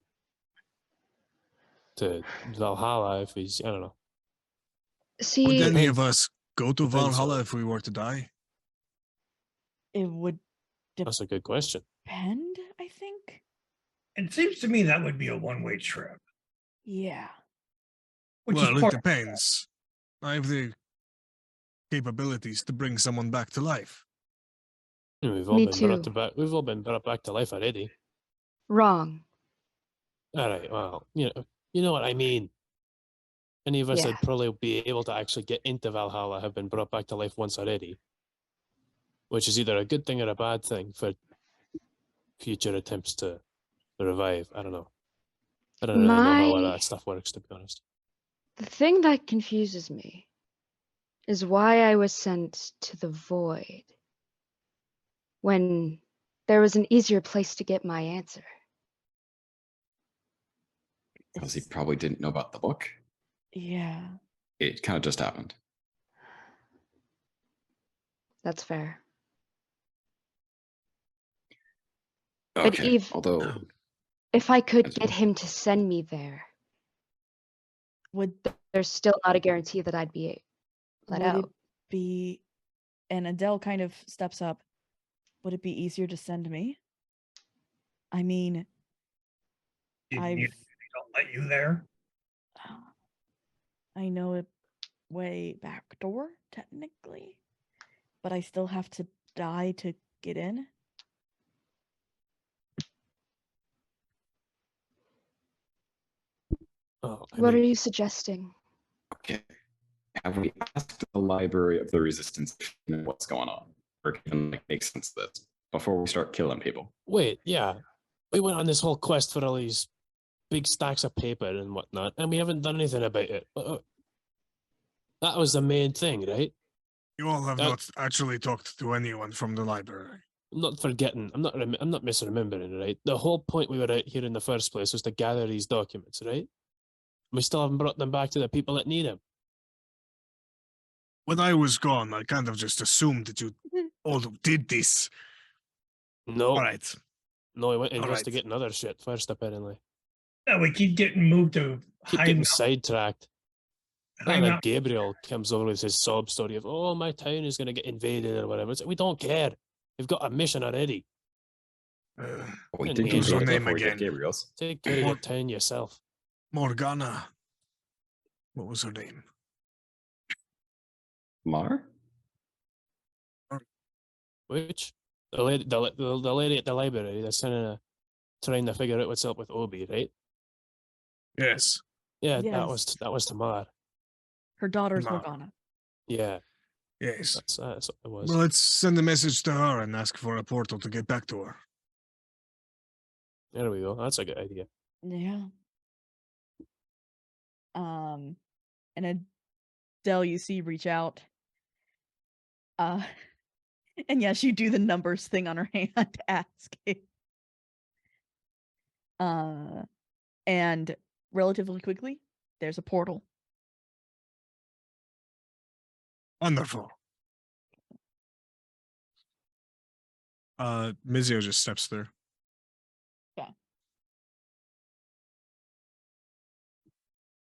to Valhalla if he's, I don't know. Would See, any Depends- of us go to depends Valhalla on- if we were to die? It would That's a good question. depend, I think. It seems to me that would be a one-way trip, Yeah. which Well, is it part depends. I have the capabilities to bring someone back to life. We've all Me been too. we've all been brought back to life already. wrong. All right, well, you know what I mean. Any of us Yeah. that'd probably be able to actually get into Valhalla have been brought back to life once already, which is either a good thing or a bad thing for future attempts to revive. I don't know. I don't really know how all My- that stuff works, to be honest. The thing that confuses me is why I was sent to the void when there was an easier place to get my answer. Because he It's- probably didn't know about the book. Yeah. It kind of just happened. That's fair. Okay. But Eve- Although If I could As get well. him to send me there, Would there's still not a guarantee that I'd be let would it out. be, and Adele kind of steps up, would it be easier to send me? I mean, you, I've they don't let you there. I know a way back door, technically, but I still have to die to get in. Oh, I What are mean, you suggesting? okay. Have we asked the Library of the Resistance if you know what's going on? Or can like make sense of this before we start killing people? wait, yeah. We went on this whole quest for all these big stacks of paper and whatnot, and we haven't done anything about it. That was the main thing, right? You all have That- not actually talked to anyone from the library. I'm not forgetting. I'm not misremembering, right? The whole point we were out here in the first place was to gather these documents, right? We still haven't brought them back to the people that need them. When I was gone, I kind of just assumed that you all did this. No, All right. no, we went All right. investigating other shit first, apparently. No, we keep getting moved to Keep high getting mountain. sidetracked. High And then mountain. Gabriel comes over with his sob story of, oh, my town is going to get invaded or whatever. It's like, we don't care. We've got a mission already. We And did what do was her that name before we did again? Gabriel's. Take care of your What- town yourself. Morgana. What was her name? Mar? Which? The lady at the library that's trying to figure out what's up with Obi, right? Yes. Yeah, Yes. that was Tamar. Her daughter's Come on. Morgana. Yeah, Yes. that's what it was. Well, let's send a message to her and ask for a portal to get back to her. There we go. That's a good idea. Yeah. And Adele, you see, reach out. And yes, you do the numbers thing on her hand asking. And relatively quickly, there's a portal. Wonderful. Mizio just steps through.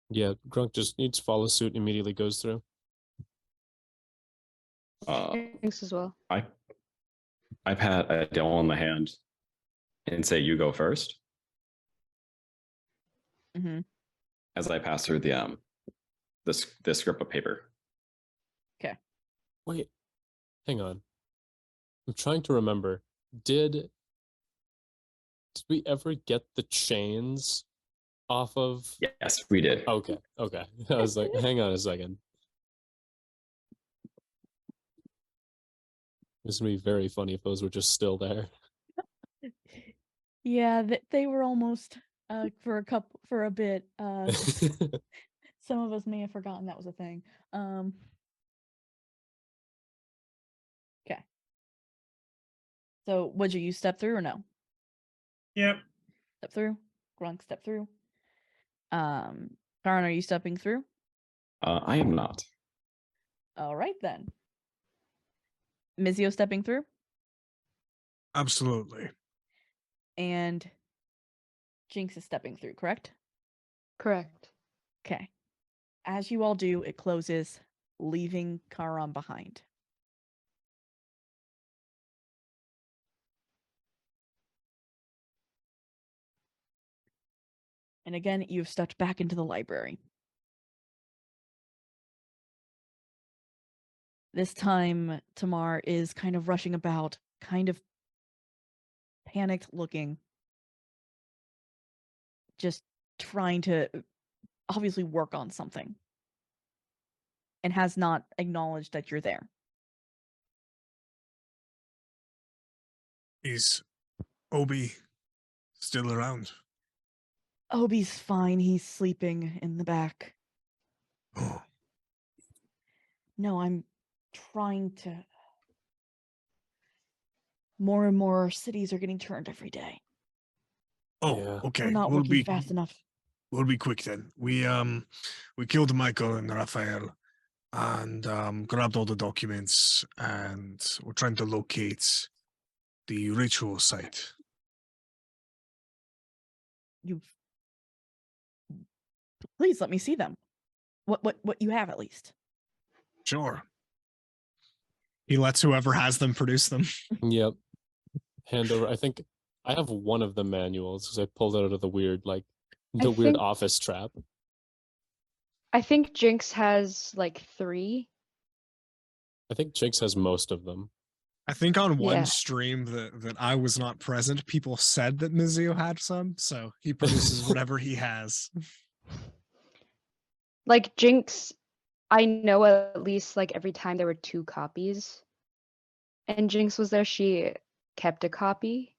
Yeah, Grunk just needs to follow suit and immediately goes through. Thanks as well. I've had Adele on the hand and say, you go first. Mm-hmm. As I pass her the script of paper. Wait, hang on. I'm trying to remember. Did we ever get the chains off of? Yes, we did. Okay. I was like, hang on a second. This would be very funny if those were just still there. Yeah, they were almost for a bit. Some of us may have forgotten that was a thing. Okay. So, would you step through or no? Yep. Step through. Grunk, step through. Karan, are you stepping through? I am not. All right then. Mizio stepping through. Absolutely. and Jinx is stepping through, correct? Correct. Okay. As you all do, it closes, leaving Charon behind. And again, you've stepped back into the library. This time, Tamar is kind of rushing about, kind of panicked looking, just trying to obviously work on something, and has not acknowledged that you're there. Is Obi still around? Obi's fine. He's sleeping in the back. Oh, No, I'm trying to. More and more cities are getting turned every day. oh, Yeah. okay. We're not working fast enough. We'll be quick then. We killed Michael and Raphael, and grabbed all the documents, and we're trying to locate the ritual site. You please let me see them. What you have at least. Sure. He lets whoever has them produce them. Yep. Hand over. I think I have one of the manuals because I pulled it out of the weird, I weird think- office trap. I think Jinx has like 3. I think Jinx has most of them. I think on one Yeah. stream that I was not present, people said that Mizio had some, so he produces whatever he has. Like Jinx, I know at least like every time there were 2 copies and Jinx was there, she kept a copy.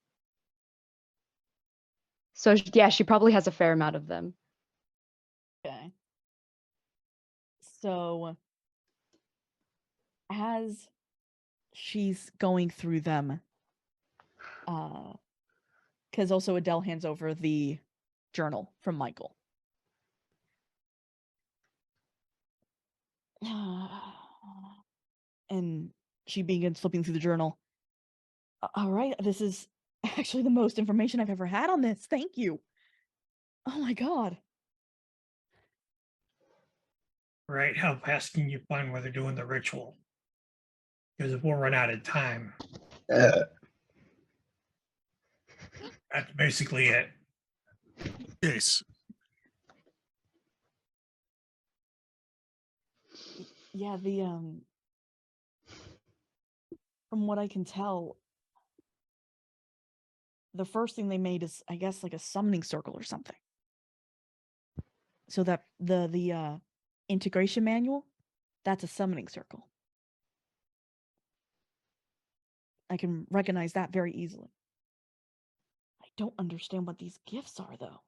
So yeah, she probably has a fair amount of them. Okay. So, as she's going through them, because also Adele hands over the journal from Michael. And she begins flipping through the journal. All right, this is actually the most information I've ever had on this. Thank you. Oh my god. Right, how fast can you find where they're doing the ritual? Because if we'll run out of time, that's basically it. Yes. Yeah, the from what I can tell, the first thing they made is, I guess, like a summoning circle or something. So that the integration manual, that's a summoning circle. I can recognize that very easily. I don't understand what these gifts are, though.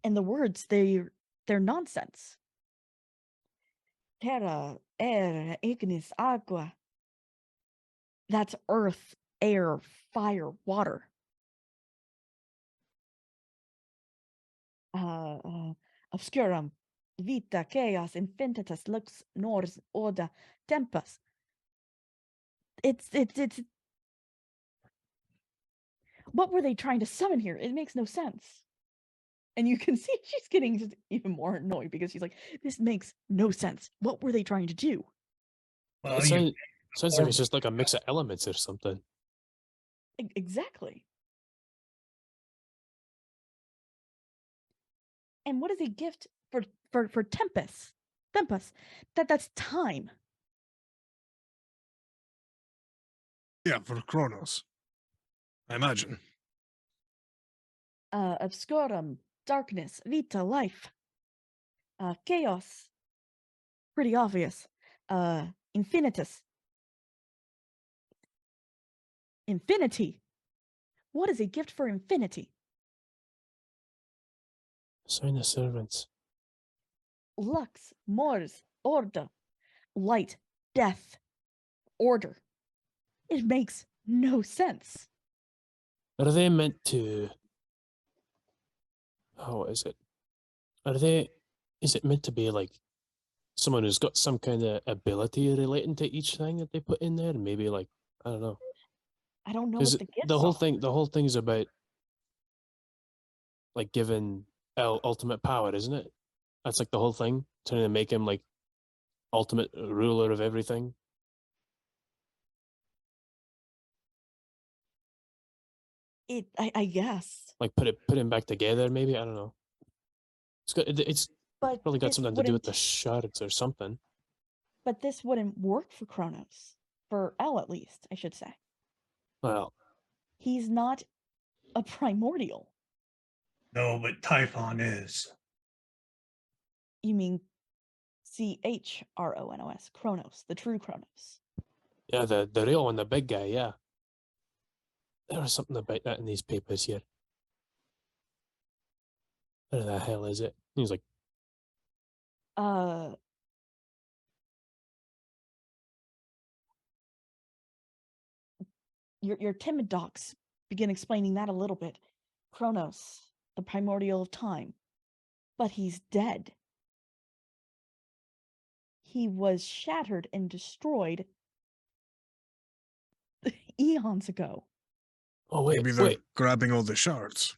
And the words, they're nonsense. Terra, air, ignis, agua. That's earth, air, fire, water. Obscurum, vita, chaos, infinitus, lux, nors, orda, tempus. It's. What were they trying to summon here? It makes no sense. And you can see she's getting just even more annoyed because she's like, this makes no sense. What were they trying to do? Well, It sounds like it's just like a mix of elements or something. Exactly. And what is a gift for Tempest? Tempest. That's time. Yeah, for Kronos. I imagine. Obscurum, darkness, vita, life. Chaos. Pretty obvious. Infinitus. Infinity. What is a gift for infinity? Sign the servants. Lux, mors, orda. Light, death, order. It makes no sense. Are they meant to? How is it? Are they? Is it meant to be like someone who's got some kind of ability relating to each thing that they put in there, and maybe like I don't know. I don't know Because what the gifts the whole are. thing is about like giving El ultimate power, isn't it? That's like the whole thing, trying to make him like ultimate ruler of everything. I guess. Like put him back together, maybe. I don't know. It's But probably got this something to do with wouldn't the shards or something. but this wouldn't work for Kronos. For L at least, I should say. Well, He's not a primordial. No, but Typhon is. You mean Chronos, Kronos, the true Kronos. yeah, the real one, the big guy, yeah. There was something about that in these papers here. Where the hell is it? He was like, Uh your timid docs begin explaining that a little bit. Kronos, the primordial of time. But he's dead. He was shattered and destroyed eons ago. oh wait, Maybe they're wait, grabbing all the shards.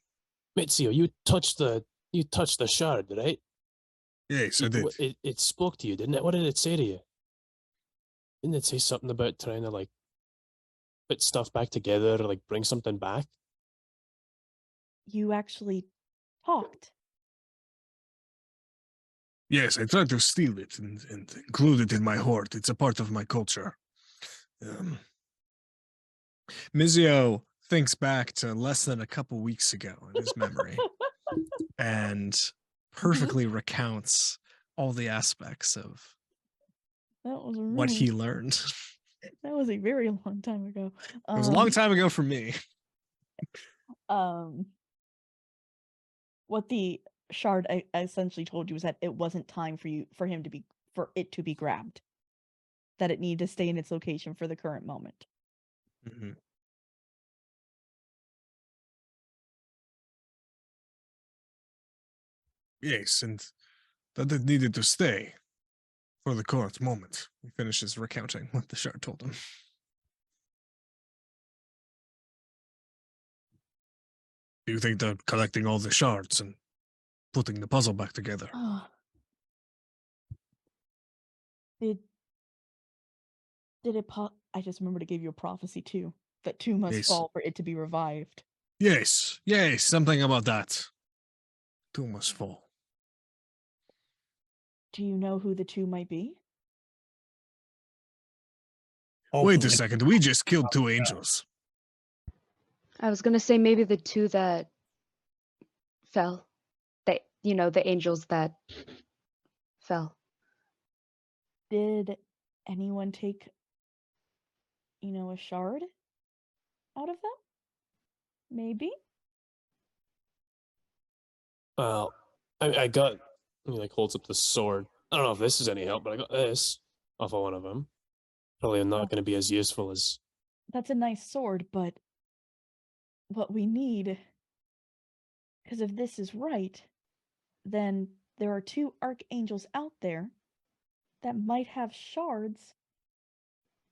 Mitsuo, you touched the shard, right? Yes, I did. It spoke to you, didn't it? What did it say to you? Didn't it say something about trying to like put stuff back together or like bring something back? You actually talked. Yes, I tried to steal it and include it in my hoard. It's a part of my culture. Mizio thinks back to less than a couple weeks ago in his memory and perfectly recounts all the aspects of That was a what really, he learned. that was a very long time ago. It was a long time ago for me. What the shard I essentially told you was that it wasn't time for it to be grabbed. That it needed to stay in its location for the current moment. Mhm. Yes, and that it needed to stay for the current moment. He finishes recounting what the shard told him. Do you think that collecting all the shards and putting the puzzle back together? Did it I just remembered to give you a prophecy too. That two must Yes. fall for it to be revived. Yes, something about that. Two must fall. Do you know who the two might be? Wait a Hopefully. second, we just killed two angels. I was gonna say maybe the two that fell. The angels that fell. Did anyone take, a shard out of them? Maybe? Well, I got, he like holds up the sword. I don't know if this is any help, but I got this off of one of them. Probably not going to be as useful as. That's a nice sword, but what we need, because if this is right, then there are two archangels out there that might have shards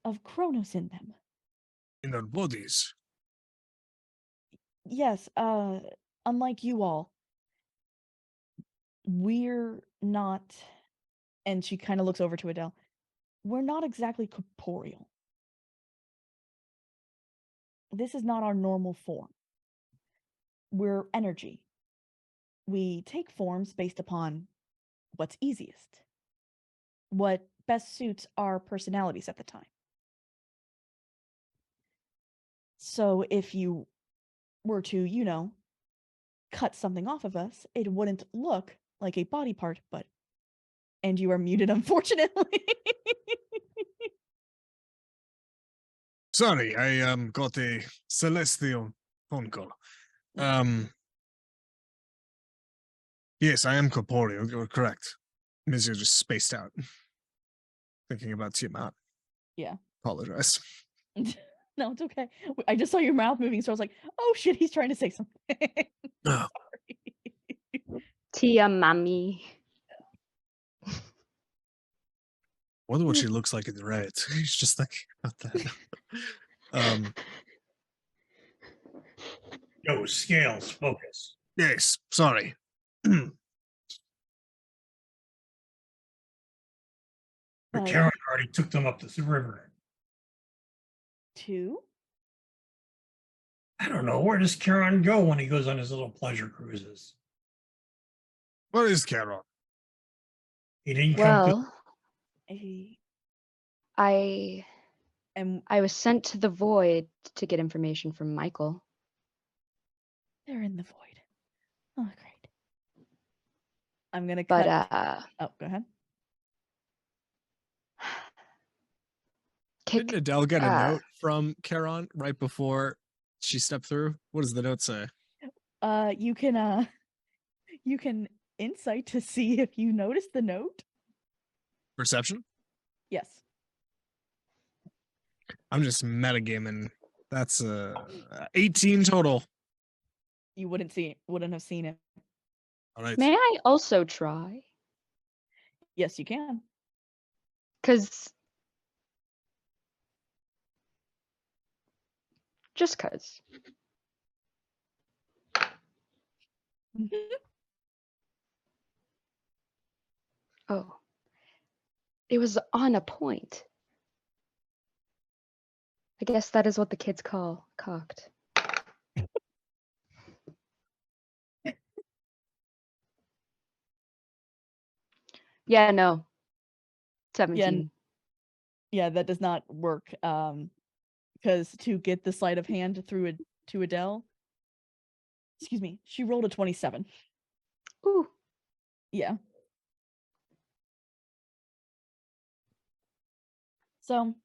of Kronos in them. In their bodies. Yes, unlike you all, we're not, and she kind of looks over to Adele, we're not exactly corporeal. This is not our normal form. We're energy. We take forms based upon what's easiest, what best suits our personalities at the time. So if you were to, cut something off of us, it wouldn't look like a body part, and you are muted, unfortunately. Sorry, I got a celestial phone call. Yes, I am corporeal, you're correct. Mizio just spaced out. Thinking about Tiamat. Yeah. Apologize. No, it's okay. I just saw your mouth moving, so I was like, oh shit, he's trying to say something. Oh. Sorry. Tia Mami. wonder what she looks like in red. He's just thinking about that. um, Yo, scales, focus. yes, sorry. But Uh, Karen already took them up the river. 2? I don't know. Where does Karen go when he goes on his little pleasure cruises? What is Carol? He didn't come to. Well, A, I and was sent to the void to get information from Michael. they're in the void. Oh, great. I'm gonna But cut. Oh, go ahead. Didn't kick Adele get a note from Charon right before she stepped through? What does the note say? You can insight to see if you noticed the note. Perception? Yes. I'm just metagaming. That's 18 total. You wouldn't have seen it. All right. May I also try? Yes, you can. Cause just cause. Oh. It was on a point. I guess that is what the kids call cocked. Yeah, no. 17. Yeah, that does not work. Because to get the sleight of hand to Adele, excuse me, she rolled a 27. Ooh. Yeah. So,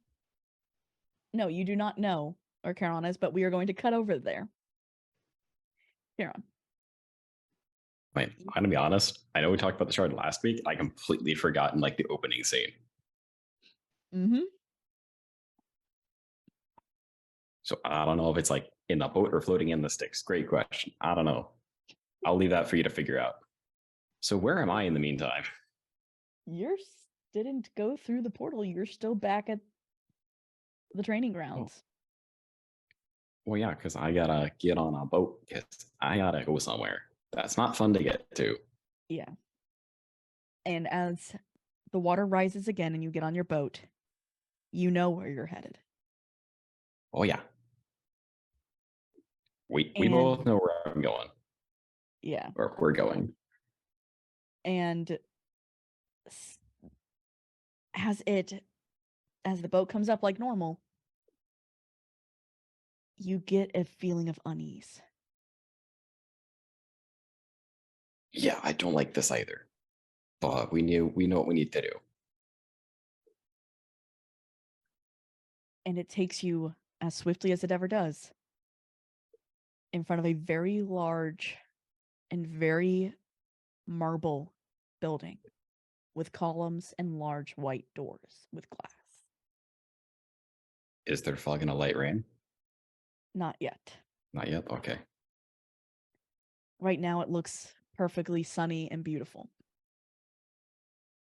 no, you do not know where Charon is, but we are going to cut over there. Charon. Wait, I'm gonna be honest. I know we talked about the shard last week. I completely forgotten like the opening scene. Mm-hmm. So I don't know if it's like in the boat or floating in the sticks. Great question. I don't know. I'll leave that for you to figure out. So where am I in the meantime? Didn't go through the portal. You're still back at the training grounds. Well, yeah, because I gotta get on a boat because I gotta go somewhere. That's not fun to get to. Yeah. And as the water rises again and you get on your boat, you know where you're headed. Oh yeah. We And- both know where I'm going. Yeah. Or we're going. And as the boat comes up like normal, you get a feeling of unease. Yeah, I don't like this either. But we know what we need to do. And it takes you as swiftly as it ever does in front of a very large and very marble building with columns and large white doors with glass. Is there fog and a light rain? Not yet. Not yet? Okay. Right now it looks perfectly sunny and beautiful.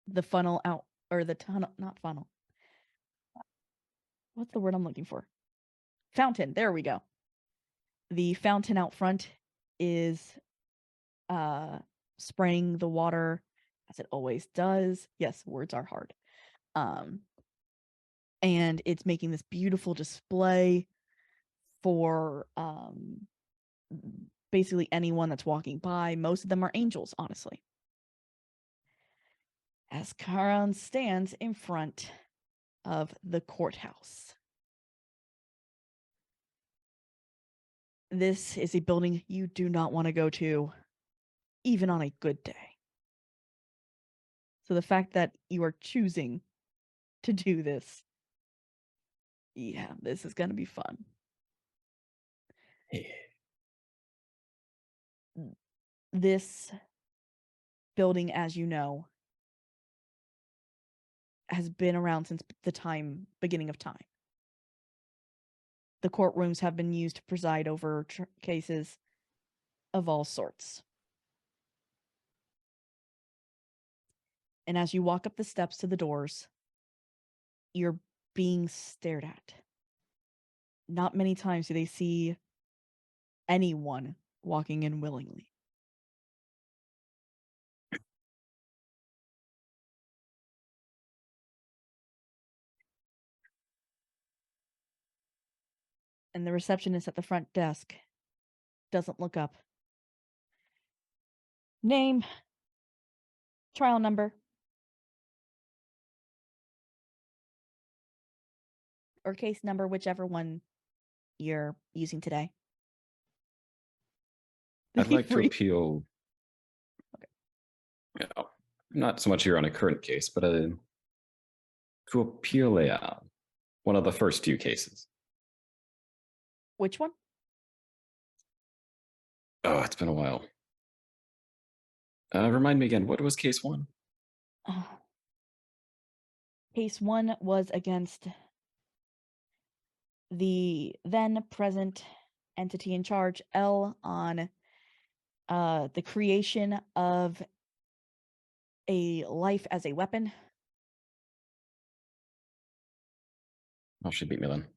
The funnel out, or the tunnel, not funnel. What's the word I'm looking for? Fountain. There we go. The fountain out front is spraying the water as it always does. Yes, words are hard. And it's making this beautiful display for basically anyone that's walking by. Most of them are angels, honestly. As Charon stands in front of the courthouse. This is a building you do not want to go to, even on a good day. So the fact that you are choosing to do this, yeah, this is going to be fun. This building, as you know, has been around since the beginning of time. The courtrooms have been used to preside over cases of all sorts. And as you walk up the steps to the doors, you're being stared at. Not many times do they see anyone walking in willingly. And the receptionist at the front desk doesn't look up. Name, trial number, or case number, whichever one you're using today. I'd like to Free. appeal. Yeah, not so much here on a current case, but to appeal one of the first few cases. Which one? Oh, it's been a while. Remind me again, what was case 1? Case 1 was against the then present entity in charge, L, on the creation of a life as a weapon. Oh, she beat me then.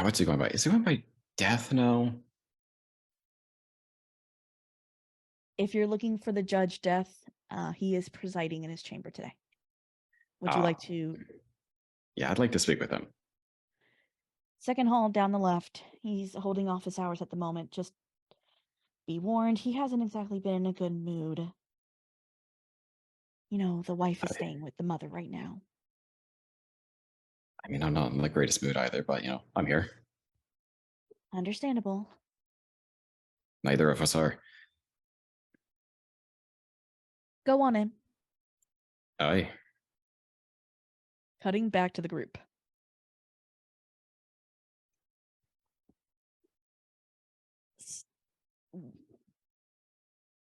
What's he going by? Is he going by Death now? If you're looking for the Judge Death, he is presiding in his chamber today. Would you like to? Yeah, I'd like to speak with him. Second hall down the left. He's holding office hours at the moment. Just be warned, he hasn't exactly been in a good mood. You know, the wife is staying with the mother right now. I mean, I'm not in the greatest mood either, but, I'm here. Understandable. Neither of us are. Go on in. Aye. Cutting back to the group.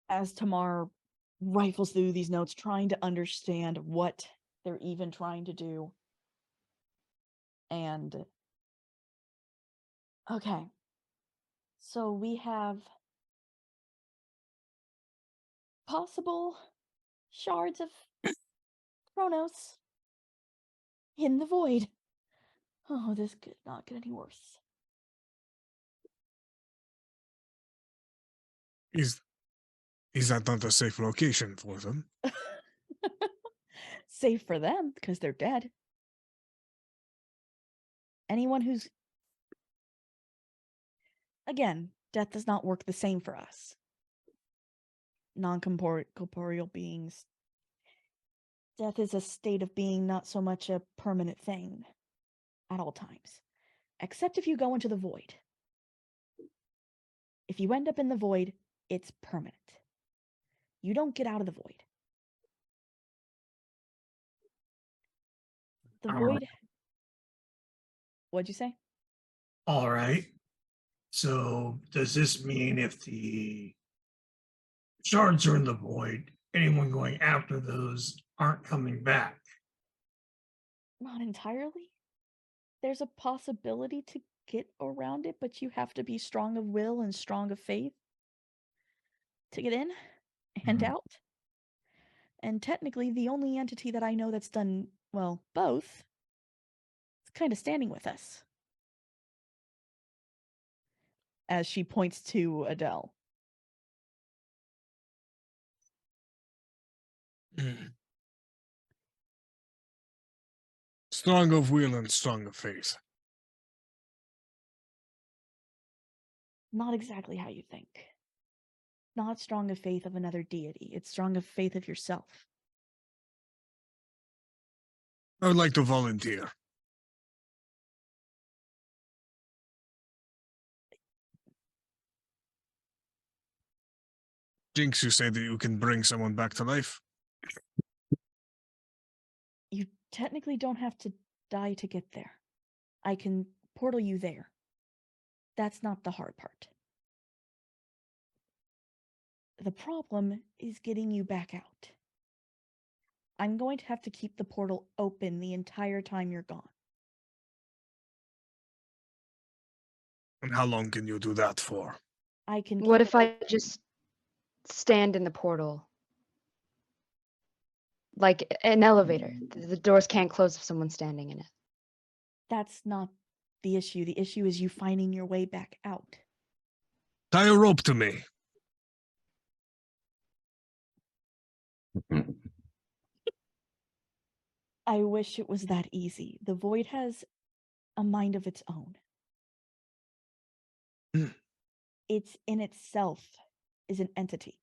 As Tamar rifles through these notes, trying to understand what they're even trying to do. And okay. So we have possible shards of Chronos in the void. Oh, this could not get any worse. Is that not a safe location for them? Safe for them, because they're dead. Anyone who's... Again, death does not work the same for us. Non-corporeal beings. Death is a state of being, not so much a permanent thing. At all times. Except if you go into the void. If you end up in the void, it's permanent. You don't get out of the void. The void... What'd you say? All right. So does this mean if the shards are in the void, anyone going after those aren't coming back? Not entirely. There's a possibility to get around it, but you have to be strong of will and strong of faith to get in and out. And technically, the only entity that I know that's done, well, both, is kind of standing with us. As she points to Adele. Strong of will and strong of faith. Not exactly how you think. Not strong of faith of another deity. It's strong of faith of yourself. I would like to volunteer. Jinx, you say that you can bring someone back to life? You technically don't have to die to get there. I can portal you there. That's not the hard part. The problem is getting you back out. I'm going to have to keep the portal open the entire time you're gone. And how long can you do that for? I can. What if I just stand in the portal. Like an elevator. The doors can't close if someone's standing in it. That's not the issue. The issue is you finding your way back out. Tie a rope to me. I wish it was that easy. The void has a mind of its own. Hmm. It's in itself is an entity.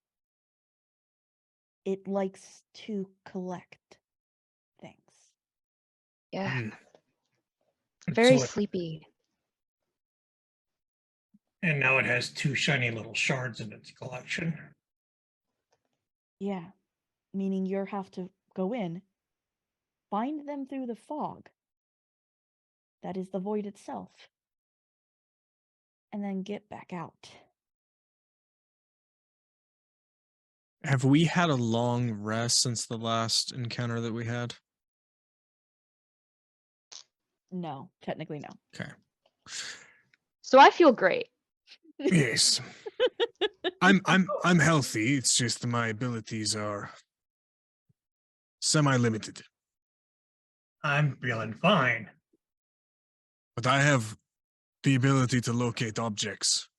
It likes to collect things. Yeah. Hmm. Very So it- sleepy. and now it has 2 shiny little shards in its collection. Yeah. Meaning you have to go in, find them through the fog. That is the void itself. And then get back out. Have we had a long rest since the last encounter that we had? No, technically no. Okay. So I feel great. Yes. I'm healthy. It's just my abilities are semi-limited. I'm feeling fine. But I have the ability to locate objects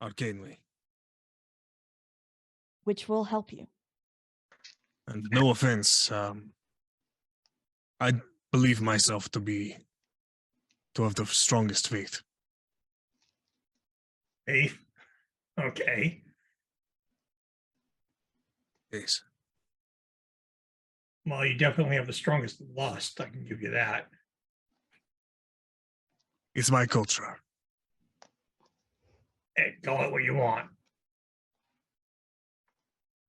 arcanely. Which will help you. And no offense, I believe myself to have the strongest faith. Faith. Okay. Yes. Well, you definitely have the strongest lust. I can give you that. It's my culture. Hey, call it what you want.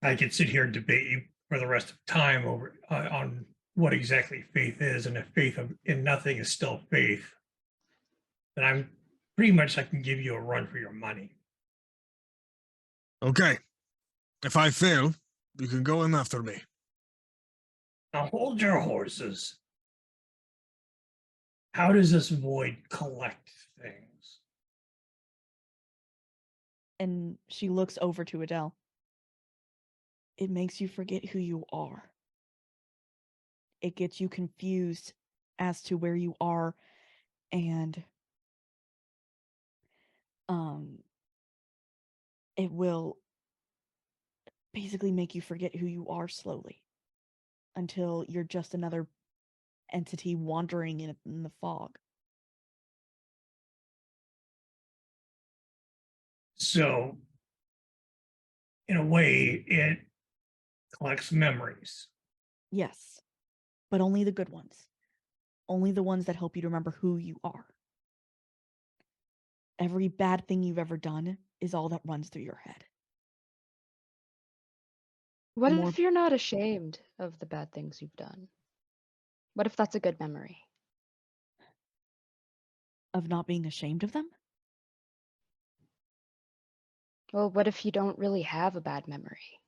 I could sit here and debate you for the rest of time over on what exactly faith is, and if faith in nothing is still faith, then I'm pretty much I can give you a run for your money. Okay. If I fail, you can go in after me. Now hold your horses. How does this void collect things? And she looks over to Adele. It makes you forget who you are. It gets you confused as to where you are, and it will basically make you forget who you are slowly until you're just another entity wandering in the fog. So, in a way, it collects memories. Yes, but only the good ones. Only the ones that help you to remember who you are. Every bad thing you've ever done is all that runs through your head. What More- if you're not ashamed of the bad things you've done? What if that's a good memory? Of not being ashamed of them? Well, what if you don't really have a bad memory?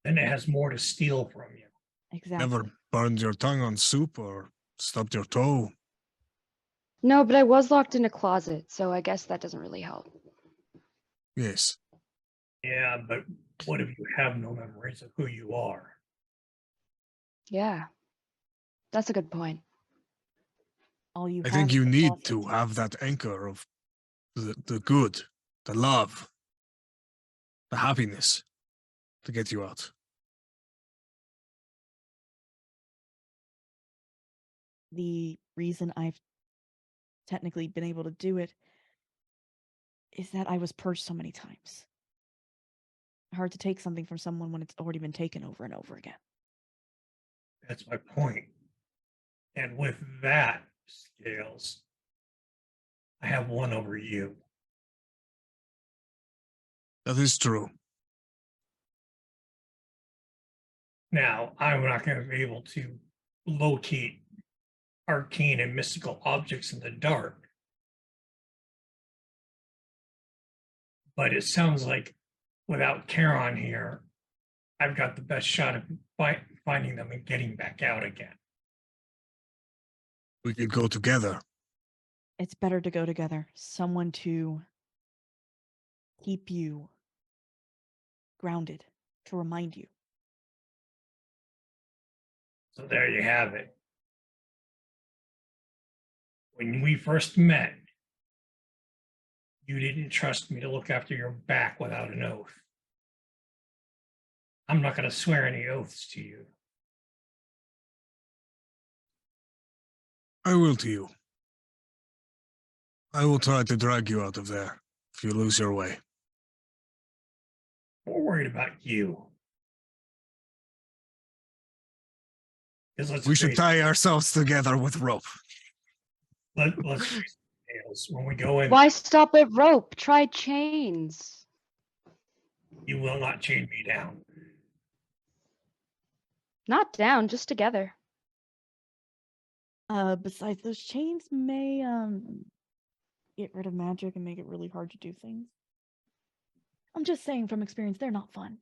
Then it has more to steal from you. Exactly. Never burned your tongue on soup or stubbed your toe. No, but I was locked in a closet, so I guess that doesn't really help. Yes. Yeah, but what if you have no memories of who you are? Yeah, that's a good point. All you I have think is you the need closet. to have that anchor of the good, the love, the happiness to get you out. The reason I've technically been able to do it is that I was purged so many times. Hard to take something from someone when it's already been taken over and over again. That's my point. And with that, Scales, I have one over you. That is true. Now, I'm not going to be able to locate arcane and mystical objects in the dark. But it sounds like without Charon here, I've got the best shot of finding them and getting back out again. We could go together. It's better to go together. Someone to keep you grounded, to remind you. So there you have it. When we first met, you didn't trust me to look after your back without an oath. I'm not going to swear any oaths to you. I will to you. I will try to drag you out of there if you lose your way. We're worried about you. We should tie ourselves together with rope. Let's face it, Tails. When we go in, Why stop at rope? Try chains. you will not chain me down. Not down, just together. Besides, those chains may get rid of magic and make it really hard to do things. I'm just saying from experience, they're not fun.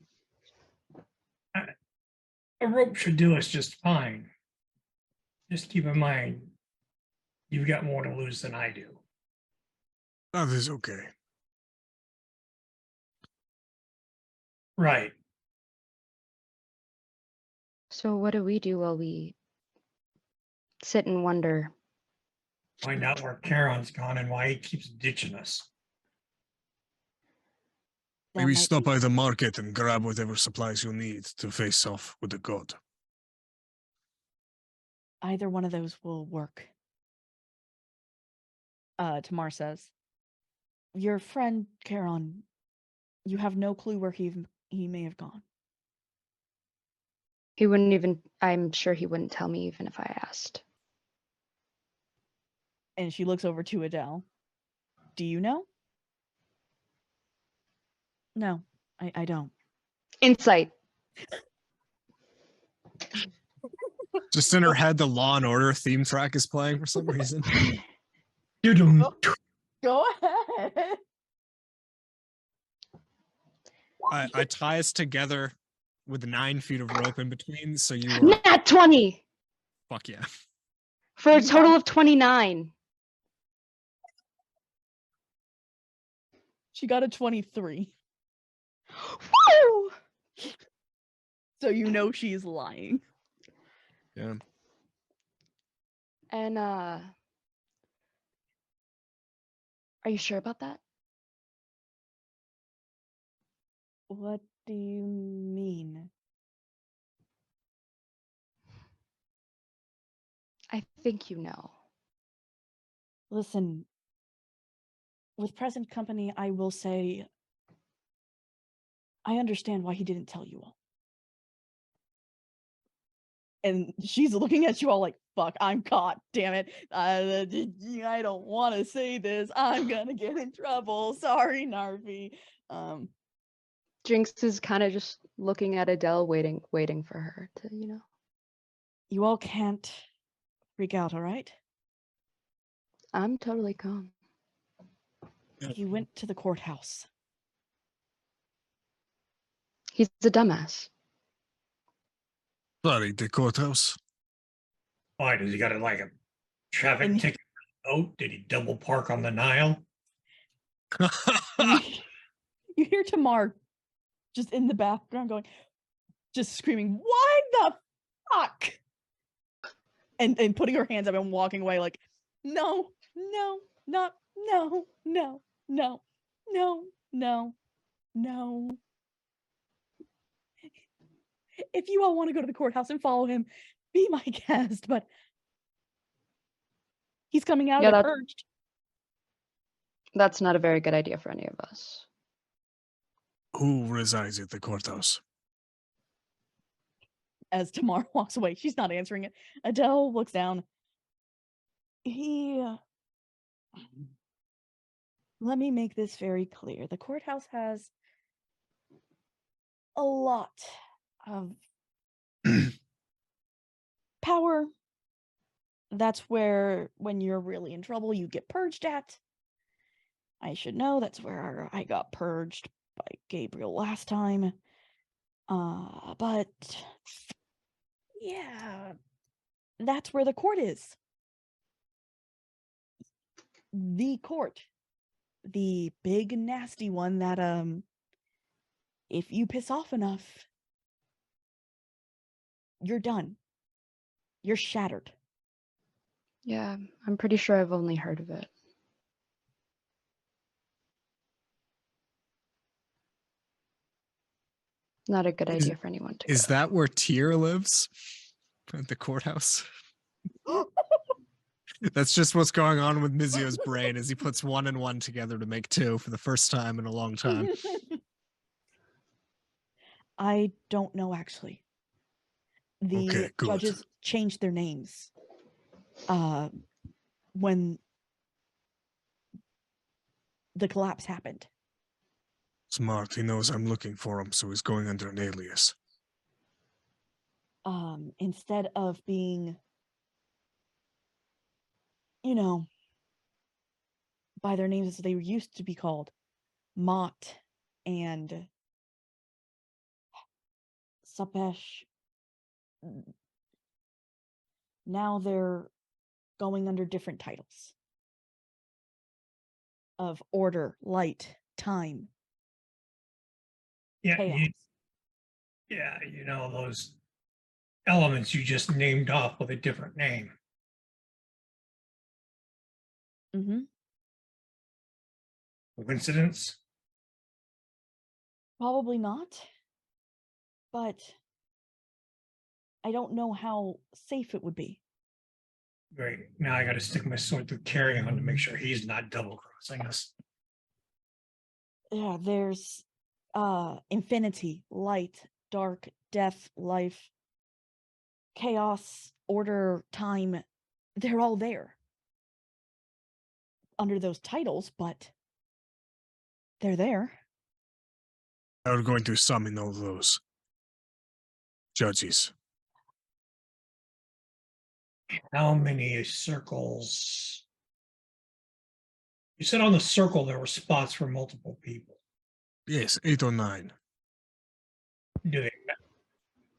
A rope should do us just fine. Just keep in mind, you've got more to lose than I do. That is okay. Right. So what do we do while we sit and wonder? Find out where Charon's gone and why he keeps ditching us. That Maybe might stop be- by the market and grab whatever supplies you need to face off with the god. Either one of those will work. Tamar says, your friend Charon, you have no clue where he may have gone. He wouldn't even, I'm sure he wouldn't tell me even if I asked. And she looks over to Adele. Do you know? No, I don't. Insight. Just in her head, the Law and Order theme track is playing for some reason. Go ahead. I tie us together with 9 feet of rope in between, so you are Nat 20 fuck yeah. for a total of 29. She got a 23. Woo! So you know she's lying. Yeah. And are you sure about that? What do you mean? I think you know. Listen, with present company, I will say I understand why he didn't tell you all. And she's looking at you all like, fuck, I'm caught, damn it. I don't want to say this. I'm gonna get in trouble. Sorry, Narvi. Jinx is kind of just looking at Adele, waiting for her to, you know. You all can't freak out, all right? I'm totally calm. He went to the courthouse. He's a dumbass. Sorry, the courthouse. Why, does he got it like a traffic And- ticket? Oh, did he double park on the Nile? And you hear Tamar just in the background going, just screaming, why the fuck? And putting her hands up and walking away like, no, no, not, no, no, no, no, no, no. If you all want to go to the courthouse and follow him, be my guest, but he's coming out Yeah, of the that- purged. That's not a very good idea for any of us. Who resides at the courthouse? As Tamar walks away, she's not answering it. Adele looks down. Let me make this very clear. The courthouse has a lot of power. That's where, when you're really in trouble, you get purged at. I should know that's where I got purged by Gabriel last time. But yeah, that's where the court is. the court, the big nasty one that if you piss off enough, you're done. You're shattered. Yeah, I'm pretty sure I've only heard of it. Not a good idea for anyone to Is go. that where Tyr lives? At the courthouse? That's just what's going on with Mizio's brain as he puts 1 and 1 together to make 2 for the first time in a long time. I don't know, actually. The Okay, good. judges changed their names when the collapse happened. Smart. He knows I'm looking for him, so he's going under an alias. Instead of being, you know, by their names as they used to be called, Mott and Sapesh, now they're going under different titles of order, light, time, Yeah, chaos. you know, those elements you just named off with a different name. Mm-hmm. Coincidence? Probably not. But I don't know how safe it would be. Great. Now I got to stick my sword through carry on to make sure he's not double crossing us. Yeah, there's infinity, light, dark, death, life, chaos, order, time. They're all there under those titles, but they're there. I'm going to summon all those judges. How many circles? You said on the circle there were spots for multiple people. Yes, 8 or 9. Do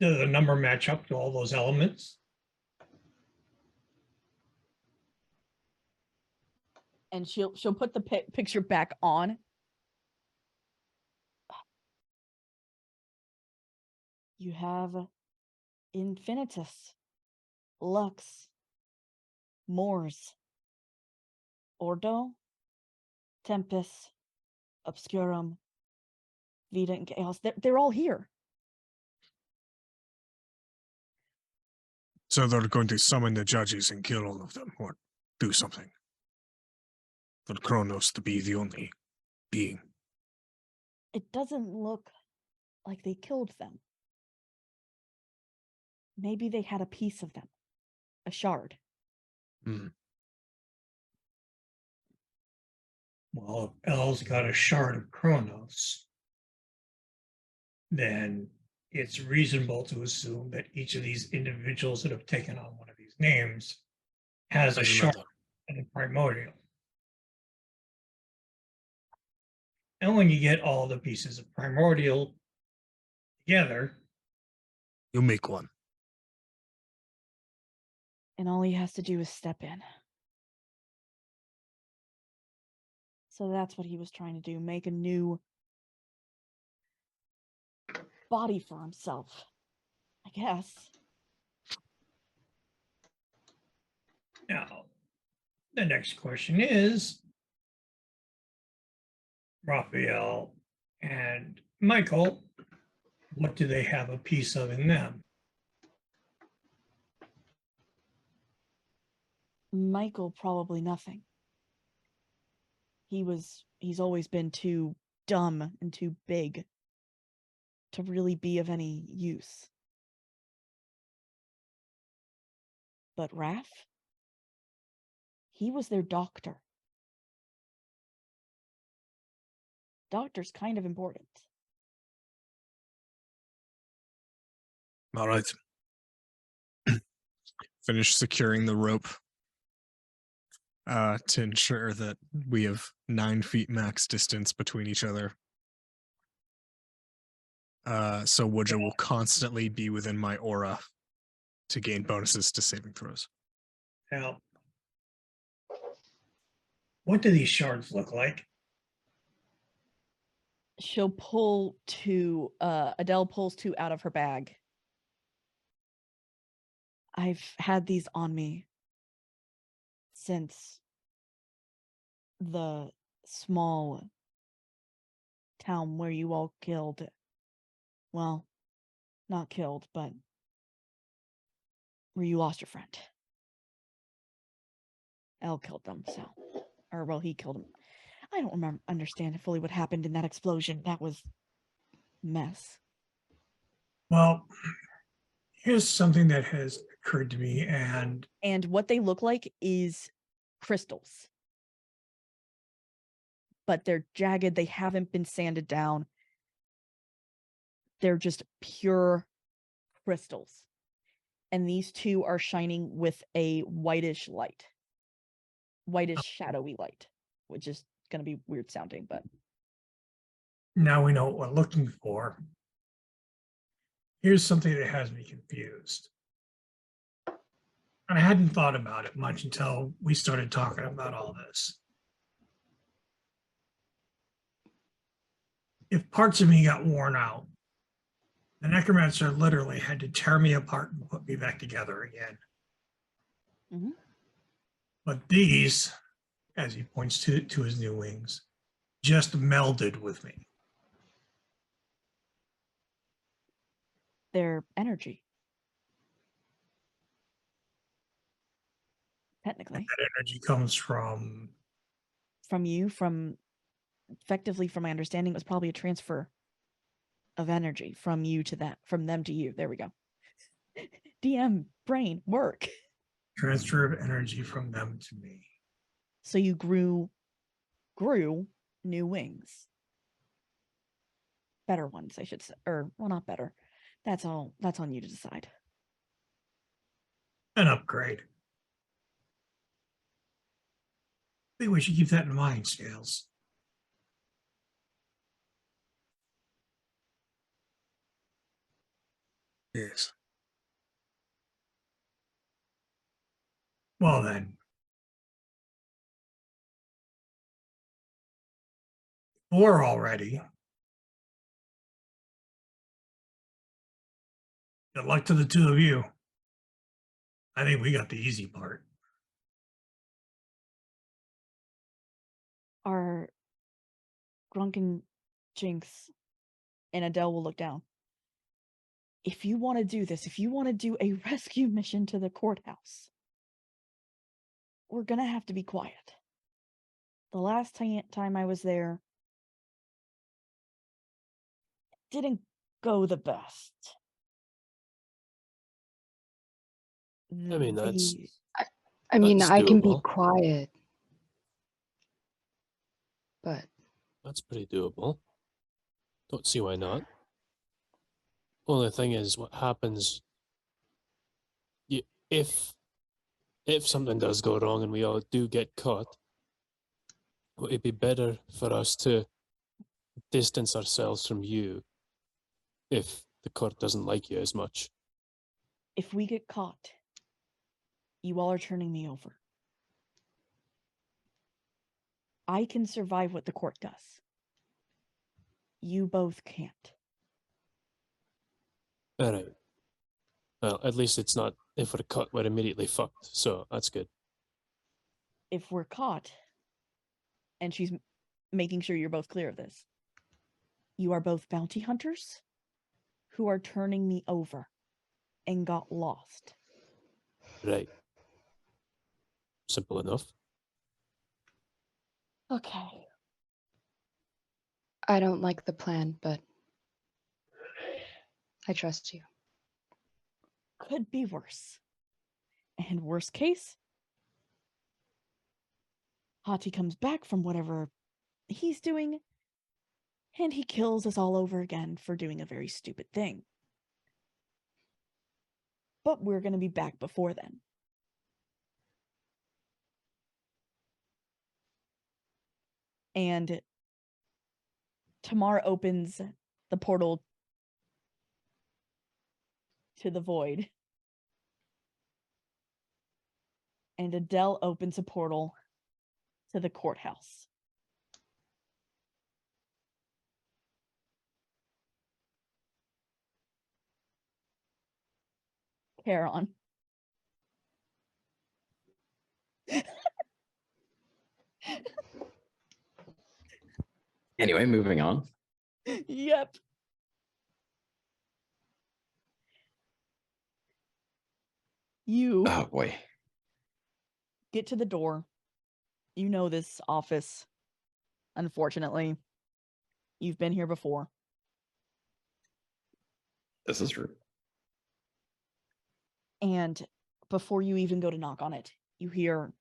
the number match up to all those elements? And she'll put the picture back on. You have Infinitus, Lux, Mors, Ordo, Tempest, Obscurum, Vita, and Chaos. They're all here. So they're going to summon the judges and kill all of them, or do something. For Kronos to be the only being. It doesn't look like they killed them. Maybe they had a piece of them. A shard. Well, if L's got a shard of Kronos, then it's reasonable to assume that each of these individuals that have taken on one of these names has a shard and a primordial. And when you get all the pieces of primordial together, You make one. And all he has to do is step in. So that's what he was trying to do. Make a new body for himself. I guess. now the next question is Raphael and Michael, what do they have a piece of in them? Michael, probably nothing. He's always been too dumb and too big to really be of any use. But Raph? He was their doctor. Doctor's kind of important. All right. Finish securing the rope to ensure that we have 9 feet max distance between each other. So Woodja will constantly be within my aura to gain bonuses to saving throws. Now, What do these shards look like? She'll pull two, Adele pulls two out of her bag. I've had these on me since the small town where you all killed. Well, not killed, but where you lost your friend. Elle killed them, so. Or, well, he killed him. I don't understand fully what happened in that explosion. That was mess. Well, here's something that has occurred to me, and And what they look like is crystals. But they're jagged. They haven't been sanded down. They're just pure crystals. And these two are shining with a whitish light. Whitish, shadowy light. Which is going to be weird sounding, but... now we know what we're looking for. Here's something that has me confused. And I hadn't thought about it much until we started talking about all this. If parts of me got worn out, the necromancer literally had to tear me apart and put me back together again. Mhm. But these, as he points to his new wings, just melded with me. Their energy. Technically. That energy comes from From you, effectively, from my understanding, it was probably a transfer of energy from you to them, from them to you. There we go. DM brain work. transfer of energy from them to me. So you grew new wings. Better ones, I should say. Or, well, not better. That's on you to decide. An upgrade. I think we should keep that in mind, Scales. Yes. Well then, we're all ready. Good luck to the two of you. I think we got the easy part. Our drunken Jinx and Adele will look down. If you want to do this, if you want to do a rescue mission to the courthouse, we're gonna have to be quiet. The last time I was there didn't go the best. I mean, that's I mean, That's I can be doable. quiet, but that's pretty doable. Don't see why not. Only thing is, what happens if something does go wrong and we all do get caught? Would it be better for us to distance ourselves from you if the court doesn't like you as much? If we get caught, you all are turning me over. I can survive what the court does. You both can't. All right. Well, at least it's not, if we're caught, we're immediately fucked. So that's good. If we're caught, and she's making sure you're both clear of this, you are both bounty hunters who are turning me over and got lost. Right. Simple enough. Okay. I don't like the plan, but I trust you. Could be worse. And worst case, Hati comes back from whatever he's doing, and he kills us all over again for doing a very stupid thing. But we're going to be back before then. And Tamar opens the portal to the void. And Adele opens a portal to the courthouse. Charon. Anyway, moving on. Yep. You Oh boy. get to the door. You know this office. Unfortunately, you've been here before. This is true. And before you even go to knock on it, you hear,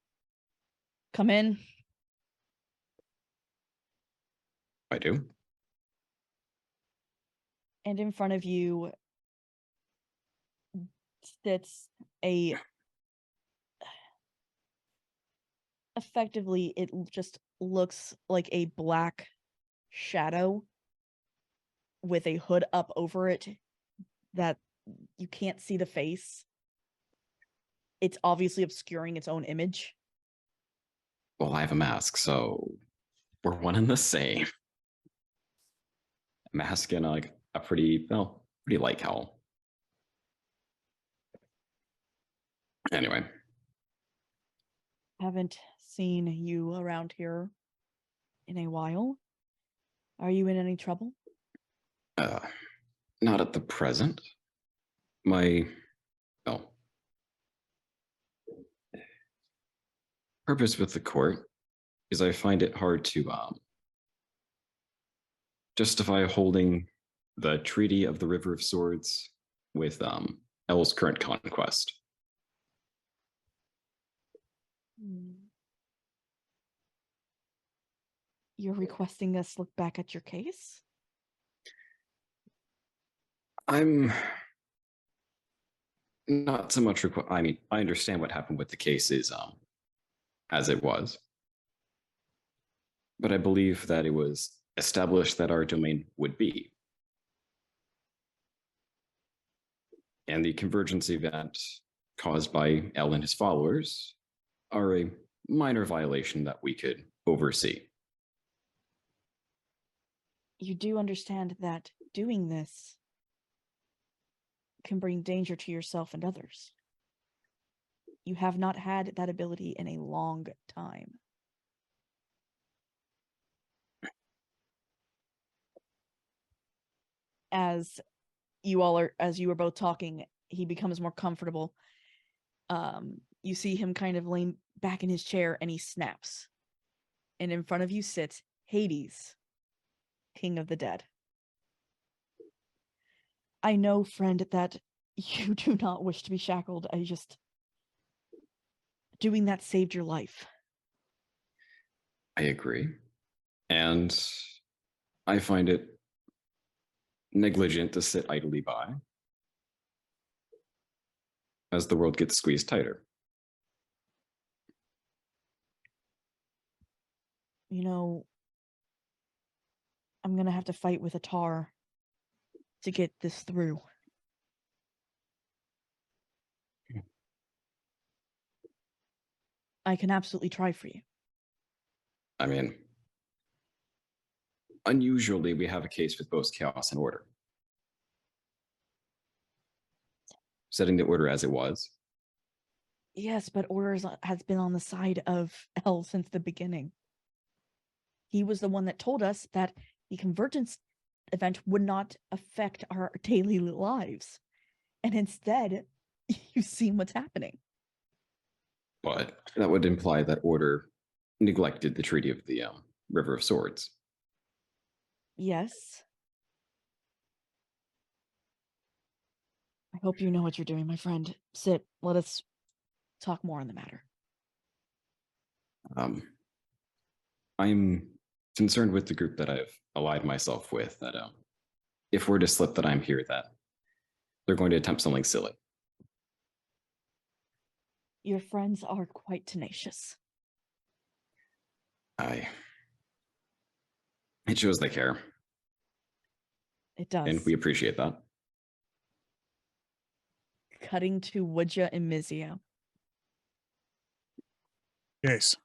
"Come in." I do. And in front of you sits a, effectively, it just looks like a black shadow with a hood up over it that you can't see the face. It's obviously obscuring its own image. Well, I have a mask, so we're one and the same. A mask and like a pretty light cowl. Anyway, Haven't seen you around here in a while. Are you in any trouble? not at the present. My purpose with the court is I find it hard to justify holding the Treaty of the River of Swords with El's current conquest. You're requesting us look back at your case? I'm not so much I mean, I understand what happened with the case is as it was. But I believe that it was established that our domain would be. And the convergence event caused by El and his followers are a minor violation that we could oversee. You do understand that doing this can bring danger to yourself and others. You have not had that ability in a long time. As you were both talking, he becomes more comfortable. You see him kind of lean back in his chair and he snaps. And in front of you sits Hades, King of the Dead. I know, friend, that you do not wish to be shackled. Doing that saved your life. I agree. And I find it negligent to sit idly by as the world gets squeezed tighter. You know, I'm gonna have to fight with Atar to get this through. I can absolutely try for you. I mean, unusually, we have a case with both chaos and order. Setting the order as it was. Yes, but Orders has been on the side of El since the beginning. He was the one that told us that the convergence event would not affect our daily lives. And instead, you've seen what's happening. But that would imply that order neglected the Treaty of the River of Swords. Yes. I hope you know what you're doing, my friend. Sit, let us talk more on the matter. I'm concerned with the group that I've allied myself with that if we're to slip that I'm here, that they're going to attempt something silly. Your friends are quite tenacious. It shows they care. It does. And we appreciate that. Cutting to Wudja and Mizio. Yes.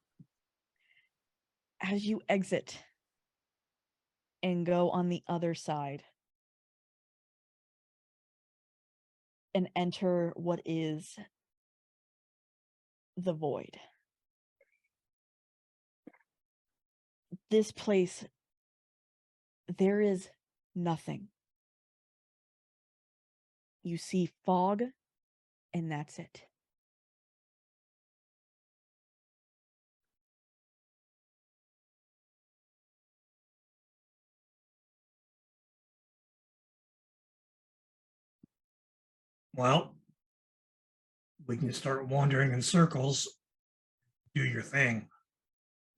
as you exit and go on the other side and enter what is the void. This place, there is nothing. You see fog, and that's it. Well, we can start wandering in circles. Do your thing.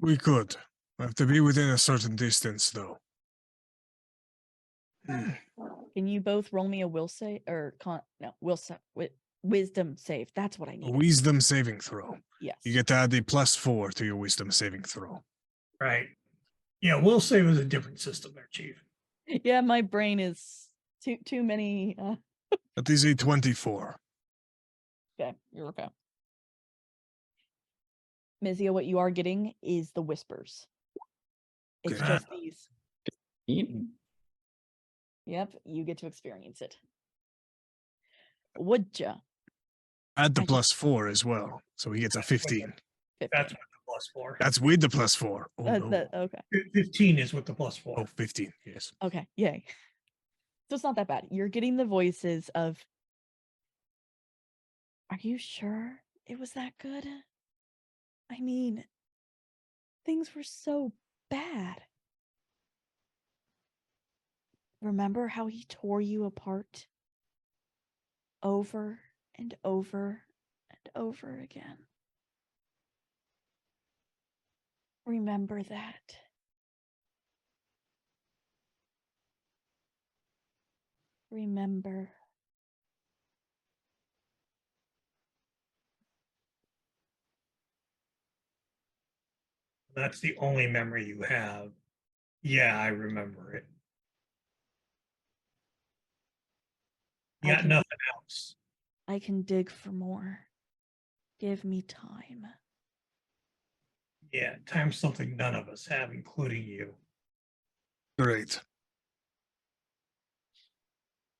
We could. Have to be within a certain distance, though. Can you both roll me a will save or wisdom save? That's what I A need. wisdom saving throw. Yes. You get to add the +4 to your wisdom saving throw. Right. Yeah, we'll say it was a different system there, Chief. Yeah, my brain is too many. That is a 24. Okay, you're okay. Mizia, what you are getting is the whispers. It's Okay. just these. Neat. Yep, you get to experience it. Would ya? Add the I can- +4 as well. So he gets a 15. 15. That's with the +4. That's with the +4. Oh, no. Okay. 15 is with the +4. Oh, 15. Yes. Okay, yay. So it's not that bad. You're getting the voices of, are you sure it was that good? I mean, things were so bad. Remember how he tore you apart? Over and over and over again. Remember that. Remember. That's the only memory you have. Yeah, I remember it. I Got can- nothing else. I can dig for more. Give me time. Yeah, time's something none of us have, including you. Great.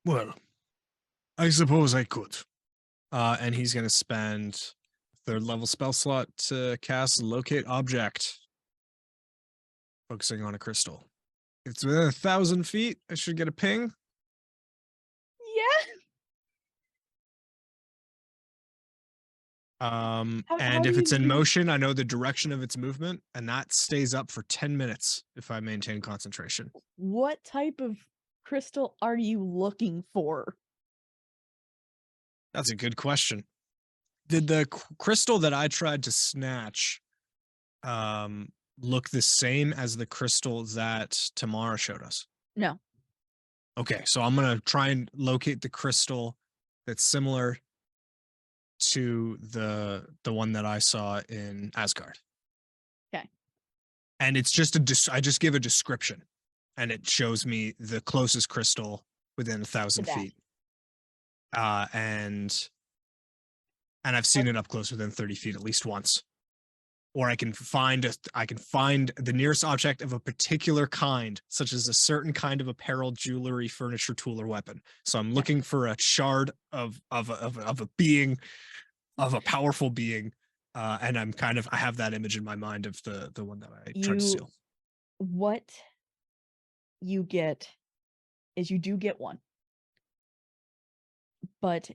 Well, I suppose I could. And he's going to spend third level spell slot to cast Locate Object, focusing on a crystal. If it's within 1,000 feet, I should get a ping. Yeah. How And do if it's you in use- motion, I know the direction of its movement, and that stays up for 10 minutes if I maintain concentration. What type of crystal are you looking for? That's a good question. Did the crystal that I tried to snatch look the same as the crystal that Tamara showed us? No. Okay, so I'm gonna try and locate the crystal that's similar to the one that I saw in Asgard. Okay. And it's just I just give a description, and it shows me the closest crystal within 1,000 To that. feet. And I've seen it up close within 30 feet at least once. Or I can find the nearest object of a particular kind, such as a certain kind of apparel, jewelry, furniture, tool, or weapon. So I'm looking for a shard of a being, of a powerful being, and I have that image in my mind of the one that I tried to steal. What you get is you do get one, but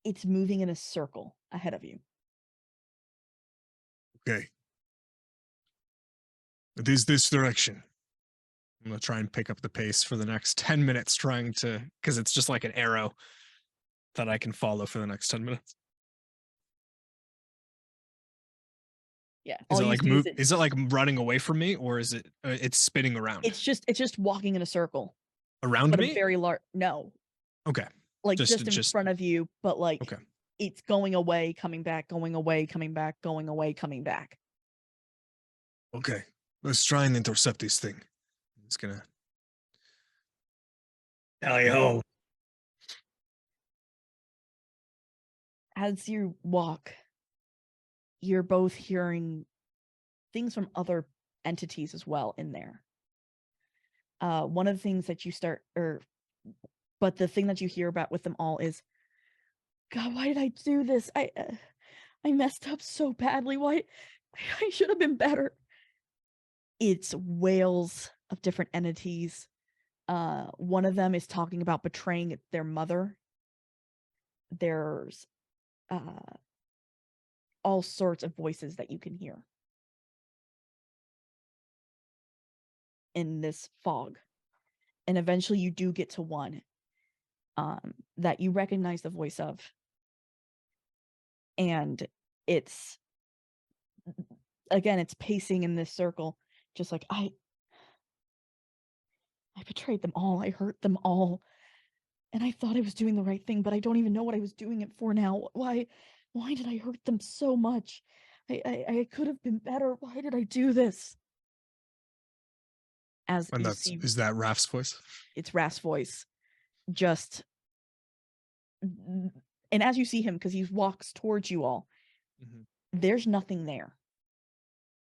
it's moving in a circle ahead of you. Okay. It is this direction. I'm gonna try and pick up the pace for the next 10 minutes, because it's just like an arrow that I can follow for the next 10 minutes. Yeah. Is all it you like see move? is Is it like running away from me, or is it? It's spinning around it's just walking in a circle, around but me? a very large. No, Okay. like Just- just in just- front of you, but like Okay. it's going away, coming back, going away, coming back, going away, coming back. Okay. Let's try and intercept this thing. It's gonna. Tally ho. As you walk, you're both hearing things from other entities as well in there. One of the things that you but the thing that you hear about with them all is, God, why did I do this? I messed up so badly. Why? I should have been better. It's wails of different entities. One of them is talking about betraying their mother. There's all sorts of voices that you can hear in this fog. And eventually you do get to one that you recognize the voice of. And it's pacing in this circle, just like, I betrayed them all. I hurt them all. And I thought I was doing the right thing, but I don't even know what I was doing it for now. Why did I hurt them so much? I could have been better. Why did I do this? As And you that's see, is that Raph's voice? it's Raph's voice. And as you see him, because he walks towards you all, there's nothing there.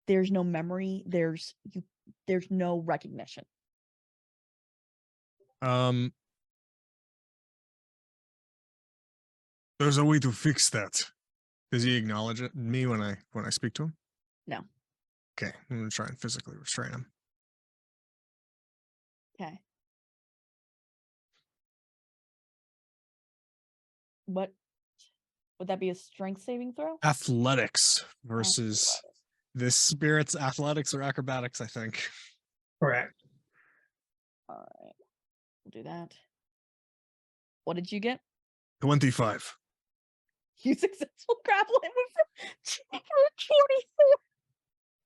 There's no memory. There's no recognition. There's a way to fix that. Does he acknowledge me when I speak to him? No. Okay, I'm gonna try and physically restrain him. Okay. What would that be, a strength saving throw? Athletics versus this spirit's athletics or acrobatics, I think. Correct. All right. We'll do that. What did you get? 25. You successful grapple him for 44.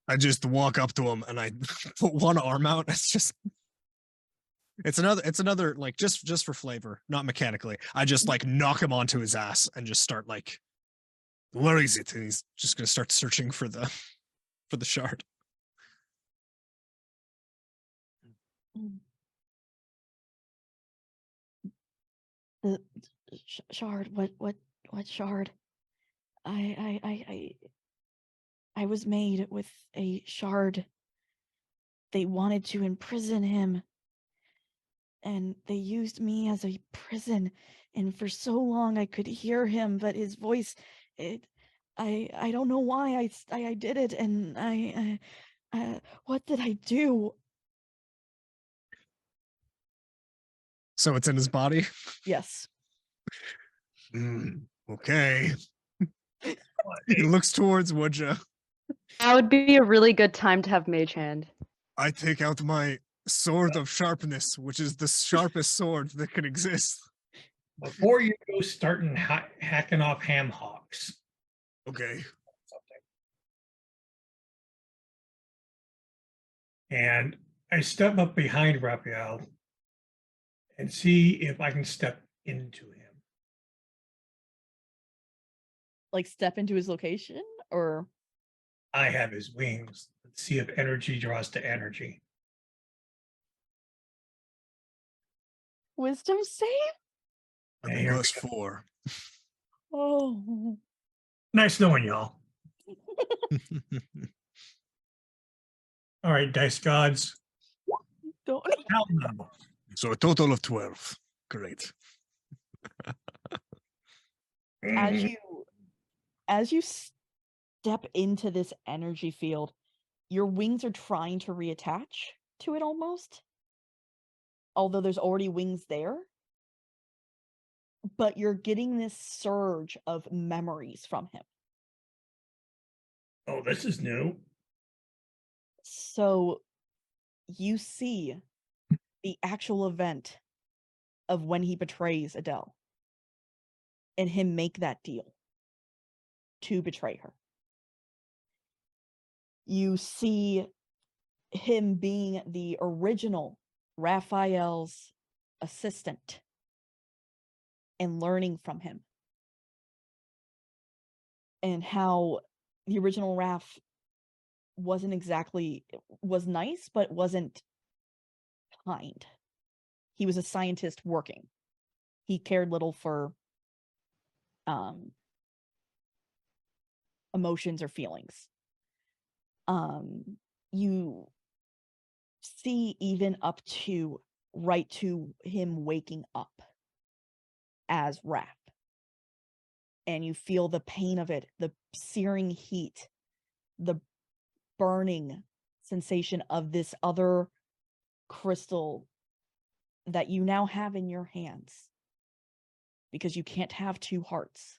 I just walk up to him and I put one arm out. It's another like just for flavor, not mechanically. I just like knock him onto his ass and just start like, where is it? And he's just gonna start searching for the shard. The shard. What shard? I was made with a shard. They wanted to imprison him, and they used me as a prison. And for so long I could hear him, but his voice, I don't know why I did it. And what did I do? So it's in his body? Yes. Okay. He looks towards Woodja. That would be a really good time to have Mage Hand. I take out my sword of sharpness, which is the sharpest sword that can exist. Before you go starting hacking off ham hocks. Okay. And I step up behind Raphael and see if I can step into him. Like step into his location, or I have his wings. Let's see if energy draws to energy. wisdom save? And here we Plus go. 4. Oh. Nice knowing y'all. All right, dice gods. Don't. Hell no. So a total of 12. Great. As you step into this energy field, your wings are trying to reattach to it almost. Although there's already wings there. But you're getting this surge of memories from him. Oh, this is new. So you see the actual event of when he betrays Adele and him make that deal to betray her. You see him being the original Raphael's assistant and learning from him. And how the original Raph was nice, but wasn't kind. He was a scientist working. He cared little for emotions or feelings. You see even up to right to him waking up as Rap. And you feel the pain of it, the searing heat, the burning sensation of this other crystal that you now have in your hands. Because you can't have two hearts.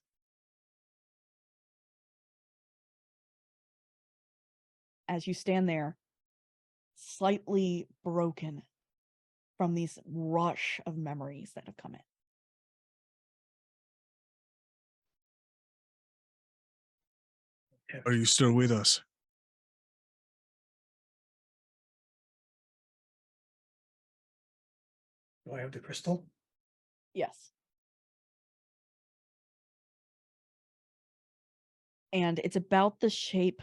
As you stand there, slightly broken from these rush of memories that have come in. Are you still with us? Do I have the crystal? Yes. And it's about the shape.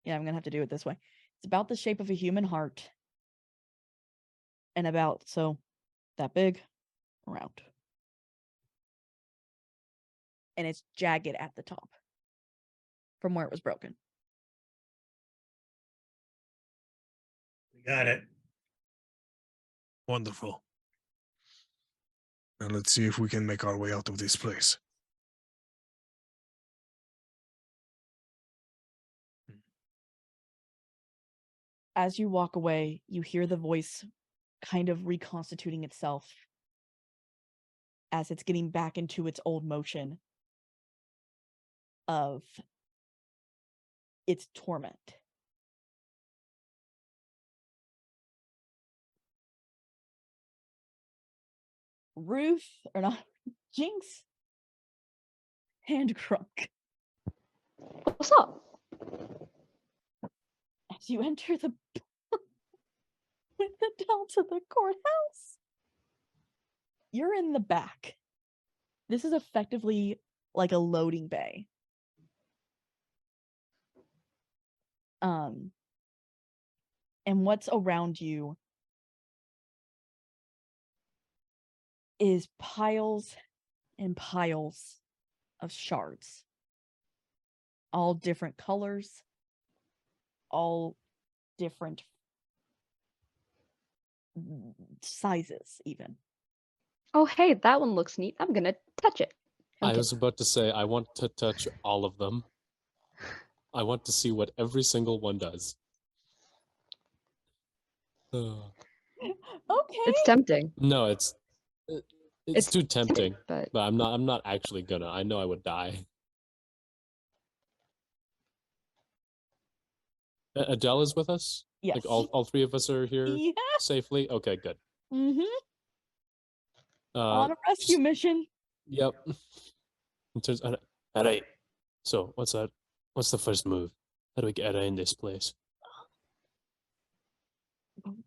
Yeah, I'm going to have to do it this way. It's about the shape of a human heart. And about, so, that big, round. And it's jagged at the top from where it was broken. We got it. Wonderful. Now let's see if we can make our way out of this place. As you walk away, you hear the voice kind of reconstituting itself as it's getting back into its old motion of its torment. Ruth, or not, Jinx, and Crunk. What's up? As you enter the with the Delta the courthouse, you're in the back. This is effectively like a loading bay. And what's around you is piles and piles of shards. All different colors, all different sizes, even. Oh, hey, that one looks neat. I'm gonna touch it. I Okay. was about to say, I want to touch all of them. I want to see what every single one does. Okay. It's tempting. No, it's too tempting, but but I'm not actually gonna. I know I would die. Adele is with us? Yes. Like all three of us are here Yeah. safely? Okay, good. Mm-hmm. On a rescue mission. Yep. In terms all right. So what's that? What's the first move? How do we get around this place?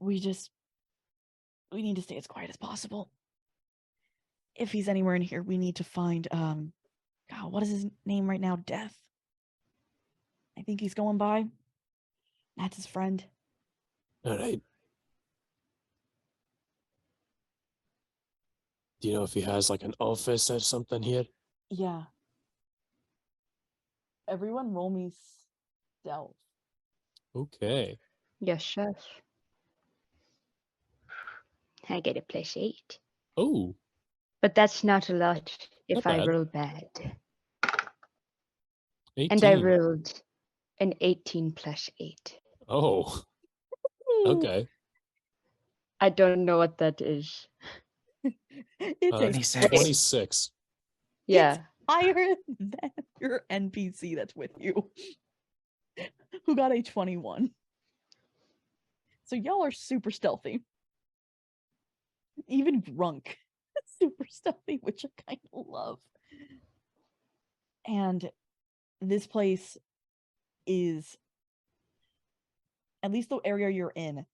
We need to stay as quiet as possible. If he's anywhere in here, we need to find God, what is his name right now? Death. I think he's going by. That's his friend. All right. Do you know if he has like an office or something here? Yeah. Everyone roll me stealth. Okay. yes, chef. I get a +8. Oh, But that's not a lot if Not I bad. roll bad. 18. And I rolled an 18 + 8. Oh, okay. I don't know what that is. It's a 26. 26. Yeah. higher than your NPC that's with you, who got a 21. So y'all are super stealthy. Even Grunk, super stealthy, which I kind of love. And this place is, at least the area you're in,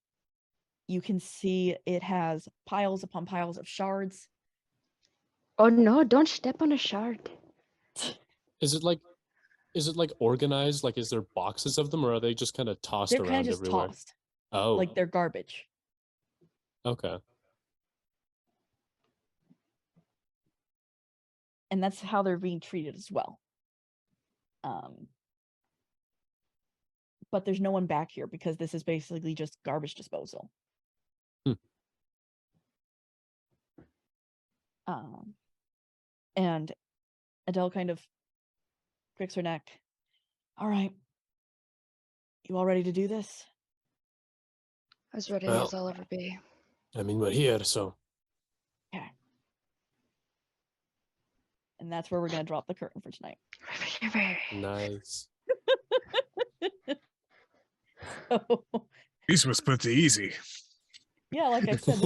you can see it has piles upon piles of shards. Oh no, don't step on a shard. Is it like organized? Like, is there boxes of them, or are they just kind of tossed They're kind around of just everywhere? tossed, Oh, like they're garbage. okay. And that's how they're being treated as well. but there's no one back here because this is basically just garbage disposal. Hmm. And Adele kind of cricks her neck. All right. You all ready to do this? As ready Well, as I'll ever be. I mean, we're here, so Okay. And that's where we're going to drop the curtain for tonight. nice. So, This was pretty easy. yeah, like I said,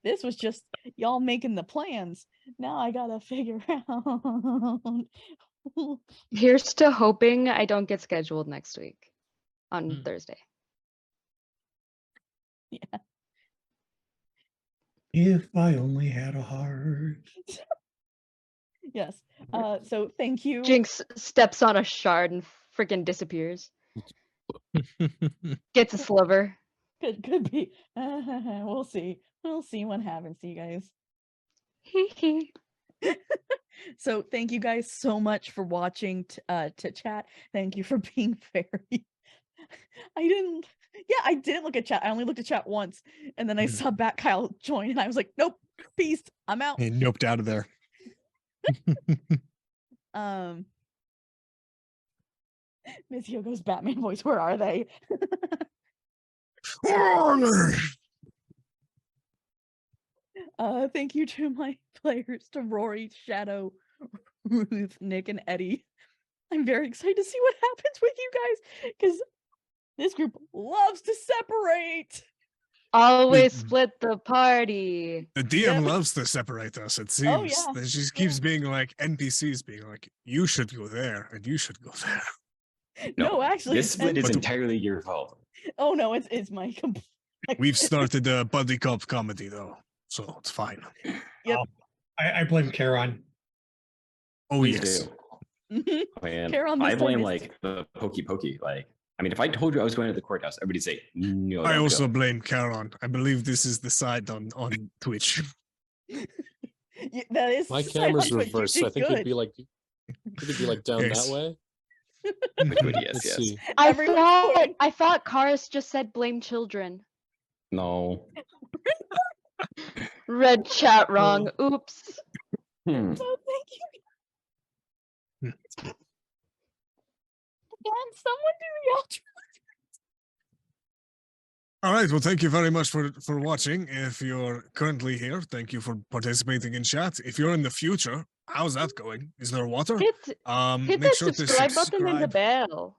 this was just y'all making the plans. Now I gotta figure out. Here's to hoping I don't get scheduled next week on Hmm. Thursday. Yeah. If I only had a heart. Yes. So thank you. Jinx steps on a shard and freaking disappears. Gets a sliver. Could be. We'll see. We'll see what happens to you guys. Hee hee. So thank you guys so much for watching to chat. Thank you for being very. I didn't look at chat. I only looked at chat once, and then I saw Bat Kyle join, and I was like, nope, peace. I'm out. He noped out of there. Miss Yogo's Batman voice. Where are they? Thank you to my players, to Rory, Shadow, Ruth, Nick, and Eddie. I'm very excited to see what happens with you guys, because this group loves to separate. Always split the party. The DM loves to separate us, it seems. Oh, yeah. That she keeps being like NPCs being like, you should go there and you should go there. No, actually, this split is But- entirely your fault. oh no, it's my complete. We've started a buddy cop comedy though, so it's fine. Yep. I blame Charon. Oh Please yes. do. Man, Charon I this blame time like the pokey. Like, I mean, if I told you I was going to the courthouse, everybody'd say no. I don't also go." blame Charon. I believe this is the side on Twitch. That is My the side camera's on Twitch. You reversed, so I did think it'd good. be like down Yes. that way. Which would yes, Let's yes. see. Everyone's pointing. I thought Karis just said blame children. No. Read chat wrong. Oops. Hmm. So thank you. Can someone do the outro? All right. Well, thank you very much for watching. If you're currently here, thank you for participating in chat. If you're in the future, how's that going? Is there water? Hit Make that sure to subscribe button and the subscribe bell.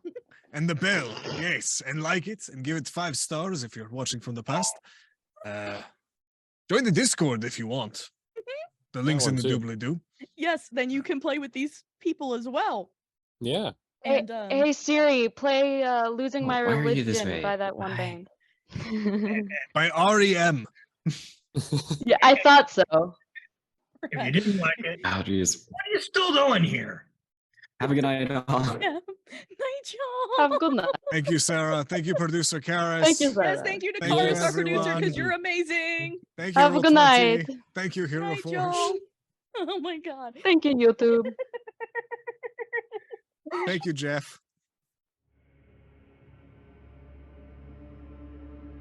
and the bell. Yes, and like it and give it 5 stars if you're watching from the past. Join the Discord if you want. The link's in one the too. doobly-doo. Yes, then you can play with these people as well. Yeah. Hey, And hey Siri, play "Losing My Why are you this Religion" way? by that one Why? band. By REM. Yeah, I thought so. If you didn't like it, Oh, geez. what are you still doing here? Have a good night, all. yeah. Night, y'all. Have a good night. Thank you, Sarah. Thank you, producer Karis. Thank you, Yes, Sarah. thank you to Thank you, Karis, our producer, everyone. because you're amazing. Thank you, Have a good Roll20. night. Thank you, Hero Night, Forge. y'all. Oh my god. Thank you, YouTube. Thank you, Jeff.